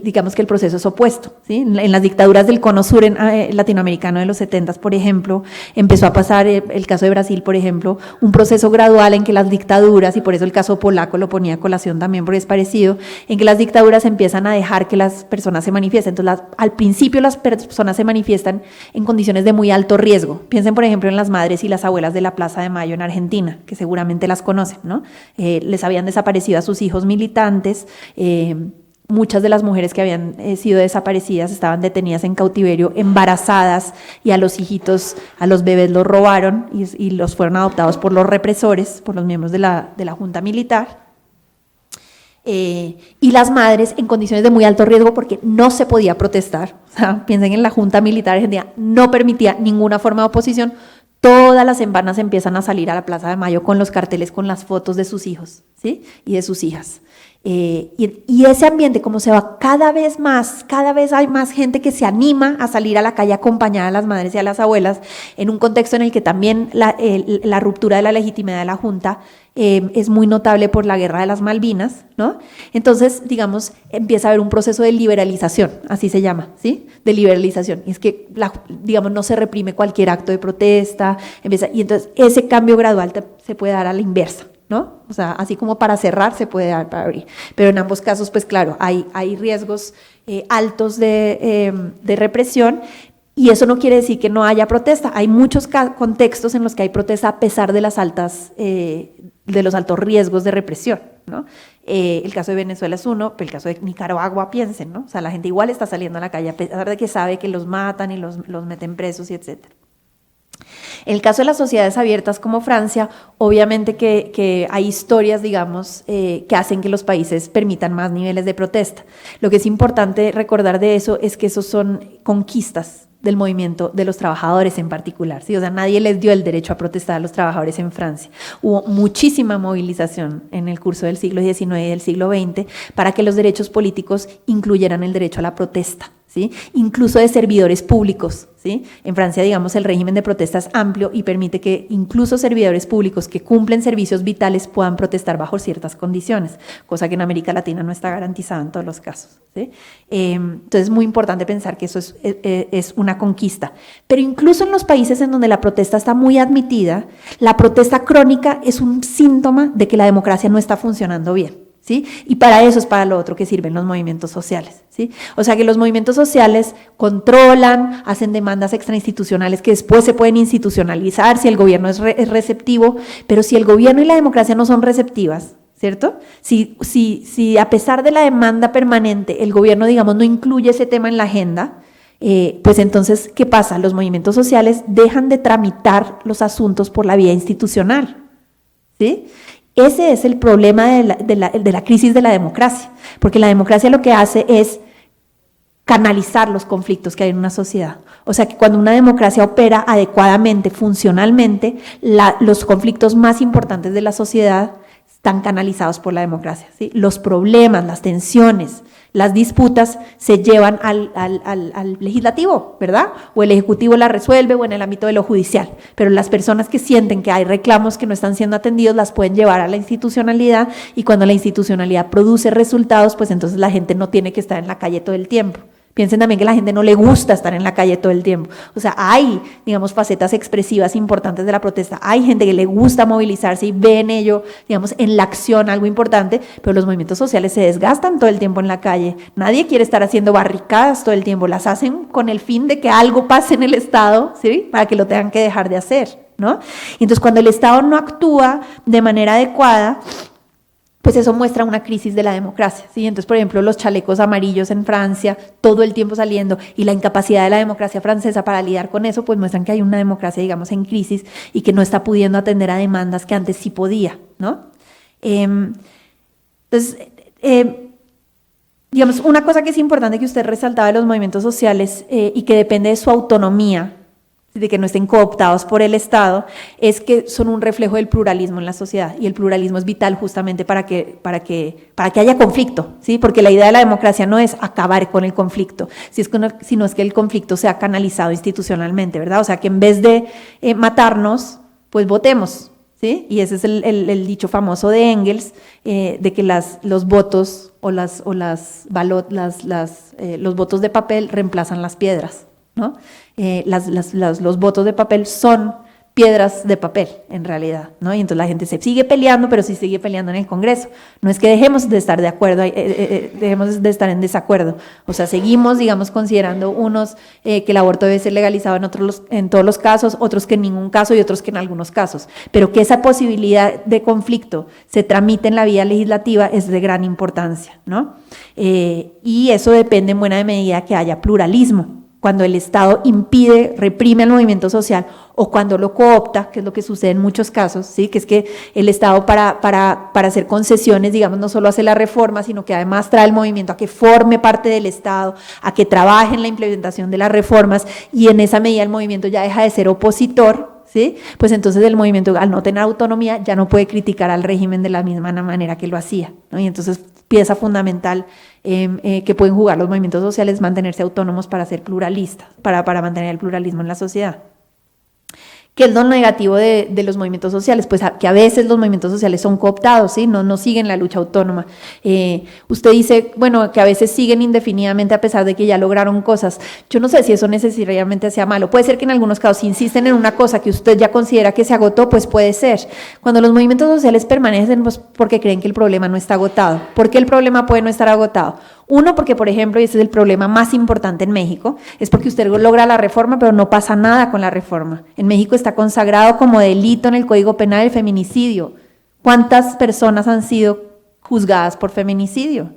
Speaker 2: Digamos que el proceso es opuesto, ¿sí? En las dictaduras del cono sur latinoamericano de los 70s, por ejemplo, empezó a pasar, el caso de Brasil, por ejemplo, un proceso gradual en que las dictaduras, y por eso el caso polaco lo ponía a colación también porque es parecido, en que las dictaduras empiezan a dejar que las personas se manifiesten. Entonces, al principio las personas se manifiestan en condiciones de muy alto riesgo. Piensen, por ejemplo, en las madres y las abuelas de la Plaza de Mayo en Argentina, que seguramente las conocen, ¿no? Les habían desaparecido a sus hijos militantes, muchas de las mujeres que habían sido desaparecidas estaban detenidas en cautiverio, embarazadas, y a los hijitos, a los bebés los robaron y los fueron adoptados por los represores, por los miembros de la junta militar. Y las madres en condiciones de muy alto riesgo porque no se podía protestar. O sea, piensen en la junta militar argentina, no permitía ninguna forma de oposición. Todas las semanas empiezan a salir a la Plaza de Mayo con los carteles con las fotos de sus hijos, ¿sí? Y de sus hijas. Y ese ambiente, como se va cada vez hay más gente que se anima a salir a la calle a acompañar a las madres y a las abuelas, en un contexto en el que también la ruptura de la legitimidad de la Junta es muy notable por la Guerra de las Malvinas, ¿no? Entonces, digamos, empieza a haber un proceso de liberalización, así se llama, ¿sí? De liberalización. Y es que, digamos, no se reprime cualquier acto de protesta, y entonces ese cambio gradual se puede dar a la inversa, ¿no? O sea, así como para cerrar se puede dar para abrir. Pero en ambos casos, pues claro, hay riesgos altos de represión, y eso no quiere decir que no haya protesta. Hay muchos contextos en los que hay protesta a pesar de los altos riesgos de represión, ¿no? El caso de Venezuela es uno, pero el caso de Nicaragua, piensen, ¿no? O sea, la gente igual está saliendo a la calle a pesar de que sabe que los matan y los meten presos y etcétera. En el caso de las sociedades abiertas como Francia, obviamente que hay historias, digamos, que hacen que los países permitan más niveles de protesta. Lo que es importante recordar de eso es que esos son conquistas del movimiento de los trabajadores en particular, ¿sí? O sea, nadie les dio el derecho a protestar a los trabajadores en Francia. Hubo muchísima movilización en el curso del siglo XIX y del siglo XX para que los derechos políticos incluyeran el derecho a la protesta, ¿sí? Incluso de servidores públicos, ¿sí? En Francia, digamos, el régimen de protesta es amplio y permite que incluso servidores públicos que cumplen servicios vitales puedan protestar bajo ciertas condiciones, cosa que en América Latina no está garantizada en todos los casos, ¿sí? Entonces es muy importante pensar que eso es una conquista. Pero incluso en los países en donde la protesta está muy admitida, la protesta crónica es un síntoma de que la democracia no está funcionando bien, ¿sí? Y para eso es para lo otro que sirven los movimientos sociales, ¿sí? O sea que los movimientos sociales controlan, hacen demandas extrainstitucionales que después se pueden institucionalizar si el gobierno es receptivo, pero si el gobierno y la democracia no son receptivas, ¿cierto? Si a pesar de la demanda permanente el gobierno, digamos, no incluye ese tema en la agenda, pues entonces, ¿qué pasa? Los movimientos sociales dejan de tramitar los asuntos por la vía institucional, ¿sí? Ese es el problema de la crisis de la democracia, porque la democracia lo que hace es canalizar los conflictos que hay en una sociedad. O sea que cuando una democracia opera adecuadamente, funcionalmente, los conflictos más importantes de la sociedad están canalizados por la democracia, ¿sí? Los problemas, las tensiones, las disputas se llevan al legislativo, ¿verdad? O el ejecutivo las resuelve o en el ámbito de lo judicial, pero las personas que sienten que hay reclamos que no están siendo atendidos las pueden llevar a la institucionalidad, y cuando la institucionalidad produce resultados, pues entonces la gente no tiene que estar en la calle todo el tiempo. Piensen también que a la gente no le gusta estar en la calle todo el tiempo. O sea, hay, digamos, facetas expresivas importantes de la protesta. Hay gente que le gusta movilizarse y ve en ello, digamos, en la acción algo importante, pero los movimientos sociales se desgastan todo el tiempo en la calle. Nadie quiere estar haciendo barricadas todo el tiempo. Las hacen con el fin de que algo pase en el Estado, ¿sí? Para que lo tengan que dejar de hacer, ¿no? Y entonces, cuando el Estado no actúa de manera adecuada, pues eso muestra una crisis de la democracia, ¿sí? Entonces, por ejemplo, los chalecos amarillos en Francia, todo el tiempo saliendo, y la incapacidad de la democracia francesa para lidiar con eso, pues muestran que hay una democracia, digamos, en crisis y que no está pudiendo atender a demandas que antes sí podía, ¿no? Entonces, digamos, una cosa que es importante que usted resaltaba de los movimientos sociales y que depende de su autonomía, de que no estén cooptados por el Estado, es que son un reflejo del pluralismo en la sociedad, y el pluralismo es vital justamente para que haya conflicto, ¿sí? Porque la idea de la democracia no es acabar con el conflicto, sino es que el conflicto sea canalizado institucionalmente, ¿verdad? O sea, que en vez de matarnos, pues votemos, ¿sí? Y ese es el dicho famoso de Engels, de que los votos o los votos de papel reemplazan las piedras, ¿no? Los votos de papel son piedras de papel, en realidad, ¿no? Y entonces la gente se sigue peleando, pero sí sigue peleando en el Congreso. No es que dejemos de estar de acuerdo, dejemos de estar en desacuerdo. O sea, seguimos, digamos, considerando unos que el aborto debe ser legalizado en todos los casos, otros que en ningún caso y otros que en algunos casos. Pero que esa posibilidad de conflicto se tramite en la vía legislativa es de gran importancia, ¿no? Y eso depende en buena medida que haya pluralismo. Cuando el Estado impide, reprime al movimiento social, o cuando lo coopta, que es lo que sucede en muchos casos, ¿sí? Que es que el Estado para hacer concesiones, digamos, no solo hace la reforma, sino que además trae el movimiento a que forme parte del Estado, a que trabaje en la implementación de las reformas, y en esa medida el movimiento ya deja de ser opositor, ¿sí? Pues entonces el movimiento, al no tener autonomía, ya no puede criticar al régimen de la misma manera que lo hacía, ¿no? Y entonces pieza fundamental que pueden jugar los movimientos sociales, mantenerse autónomos para ser pluralistas, para mantener el pluralismo en la sociedad. ¿Qué es lo negativo de los movimientos sociales? Pues que a veces los movimientos sociales son cooptados, ¿sí? No siguen la lucha autónoma. Usted dice, bueno, que a veces siguen indefinidamente a pesar de que ya lograron cosas. Yo no sé si eso necesariamente sea malo. Puede ser que en algunos casos, si insisten en una cosa que usted ya considera que se agotó, pues puede ser. Cuando los movimientos sociales permanecen, pues porque creen que el problema no está agotado. ¿Por qué el problema puede no estar agotado? Uno, porque, por ejemplo, y ese es el problema más importante en México, es porque usted logra la reforma, pero no pasa nada con la reforma. En México está consagrado como delito en el Código Penal el feminicidio. ¿Cuántas personas han sido juzgadas por feminicidio?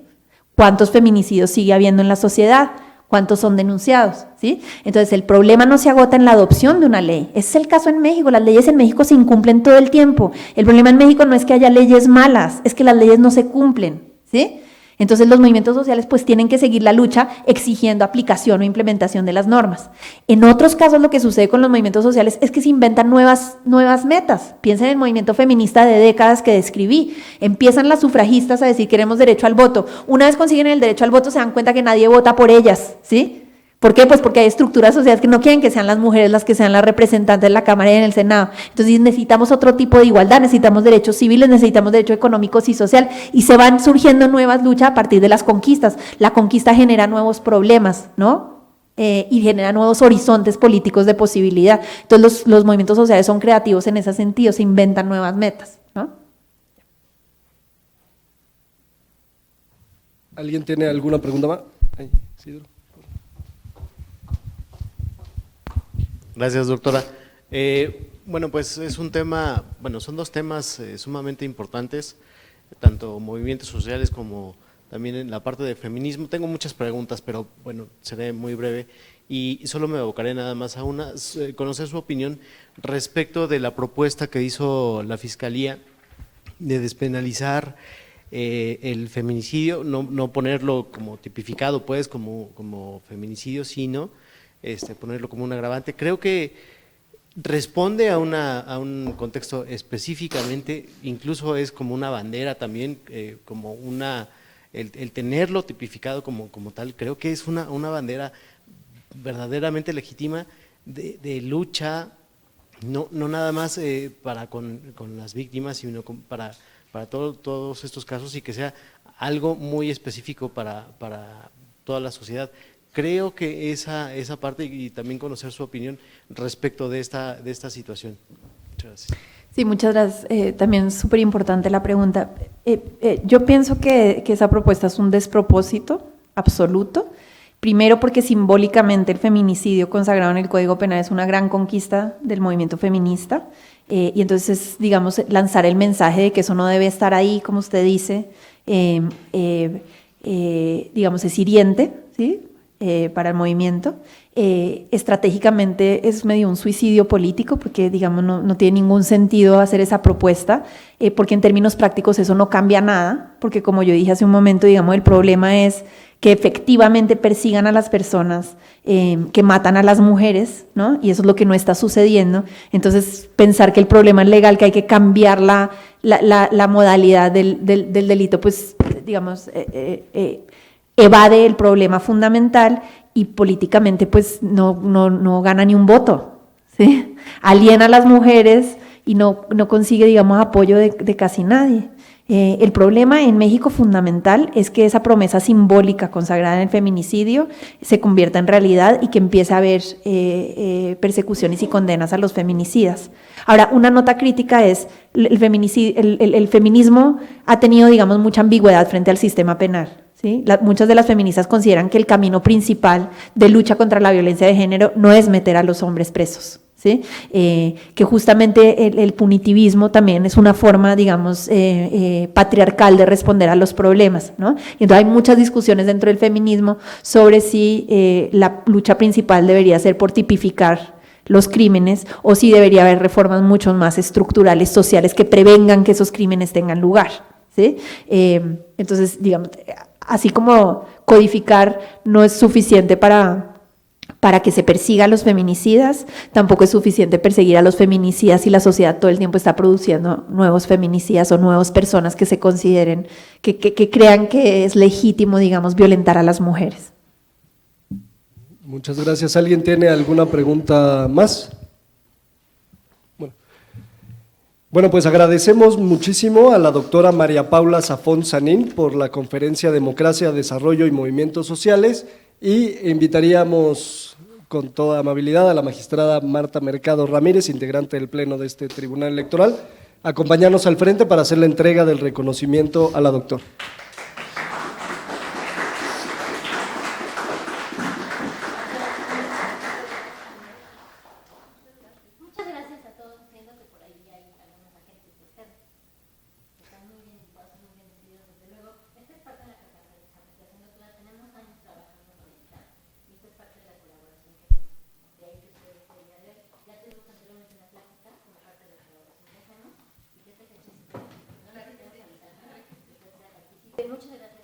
Speaker 2: ¿Cuántos feminicidios sigue habiendo en la sociedad? ¿Cuántos son denunciados? ¿Sí? Entonces, el problema no se agota en la adopción de una ley. Ese es el caso en México. Las leyes en México se incumplen todo el tiempo. El problema en México no es que haya leyes malas, es que las leyes no se cumplen, ¿sí? Entonces los movimientos sociales pues tienen que seguir la lucha exigiendo aplicación o implementación de las normas. En otros casos lo que sucede con los movimientos sociales es que se inventan nuevas metas. Piensen en el movimiento feminista de décadas que describí. Empiezan las sufragistas a decir queremos derecho al voto. Una vez consiguen el derecho al voto se dan cuenta que nadie vota por ellas, ¿sí? ¿Por qué? Pues porque hay estructuras sociales que no quieren que sean las mujeres las que sean las representantes en la Cámara y en el Senado. Entonces necesitamos otro tipo de igualdad, necesitamos derechos civiles, necesitamos derechos económicos y social, y se van surgiendo nuevas luchas a partir de las conquistas. La conquista genera nuevos problemas, ¿no? Y genera nuevos horizontes políticos de posibilidad. Entonces los movimientos sociales son creativos en ese sentido, se inventan nuevas metas, ¿no?
Speaker 1: ¿Alguien tiene alguna pregunta más? Ahí, Isidro.
Speaker 4: Gracias, doctora. Bueno, pues es un tema, bueno, son dos temas sumamente importantes, tanto movimientos sociales como también en la parte de feminismo. Tengo muchas preguntas, pero bueno, seré muy breve y solo me abocaré nada más a una, conocer su opinión respecto de la propuesta que hizo la Fiscalía de despenalizar el feminicidio, no ponerlo como tipificado pues como feminicidio, sino ponerlo como un agravante. Creo que responde a un contexto específicamente, incluso es como una bandera también, como el tenerlo tipificado como tal, creo que es una bandera verdaderamente legítima de lucha, no nada más para con las víctimas, sino para todos estos casos, y que sea algo muy específico para toda la sociedad. Creo que esa parte, y también conocer su opinión respecto de esta situación. Muchas gracias.
Speaker 2: Sí, muchas gracias. También súper importante la pregunta. Yo pienso que esa propuesta es un despropósito absoluto. Primero porque simbólicamente el feminicidio consagrado en el Código Penal es una gran conquista del movimiento feminista, y entonces, digamos, lanzar el mensaje de que eso no debe estar ahí, como usted dice, digamos, es hiriente, ¿sí? Para el movimiento. Estratégicamente es medio un suicidio político, porque, digamos, no tiene ningún sentido hacer esa propuesta, porque en términos prácticos eso no cambia nada, porque como yo dije hace un momento, digamos, el problema es que efectivamente persigan a las personas que matan a las mujeres, ¿no? Y eso es lo que no está sucediendo. Entonces, pensar que el problema es legal, que hay que cambiar la modalidad del delito, pues, digamos, evade el problema fundamental, y políticamente, pues, no gana ni un voto, ¿sí? Aliena a las mujeres y no consigue, digamos, apoyo de casi nadie. El problema en México fundamental es que esa promesa simbólica consagrada en el feminicidio se convierta en realidad y que empiece a haber persecuciones y condenas a los feminicidas. Ahora, una nota crítica es el feminismo ha tenido, digamos, mucha ambigüedad frente al sistema penal, ¿sí? Muchas de las feministas consideran que el camino principal de lucha contra la violencia de género no es meter a los hombres presos, ¿sí? Que justamente el punitivismo también es una forma, digamos, patriarcal de responder a los problemas, ¿no? Y entonces hay muchas discusiones dentro del feminismo sobre si la lucha principal debería ser por tipificar los crímenes, o si debería haber reformas mucho más estructurales, sociales, que prevengan que esos crímenes tengan lugar, ¿sí? Entonces, digamos, así como codificar no es suficiente para que se persiga a los feminicidas, tampoco es suficiente perseguir a los feminicidas, y la sociedad todo el tiempo está produciendo nuevos feminicidas o nuevas personas que se consideren, que crean que es legítimo, digamos, violentar a las mujeres.
Speaker 1: Muchas gracias. ¿Alguien tiene alguna pregunta más? Bueno, pues agradecemos muchísimo a la doctora María Paula Zafón Sanín por la conferencia Democracia, Desarrollo y Movimientos Sociales, y invitaríamos con toda amabilidad a la magistrada Marta Mercado Ramírez, integrante del Pleno de este Tribunal Electoral, a acompañarnos al frente para hacer la entrega del reconocimiento a la doctora.
Speaker 5: Muchas gracias.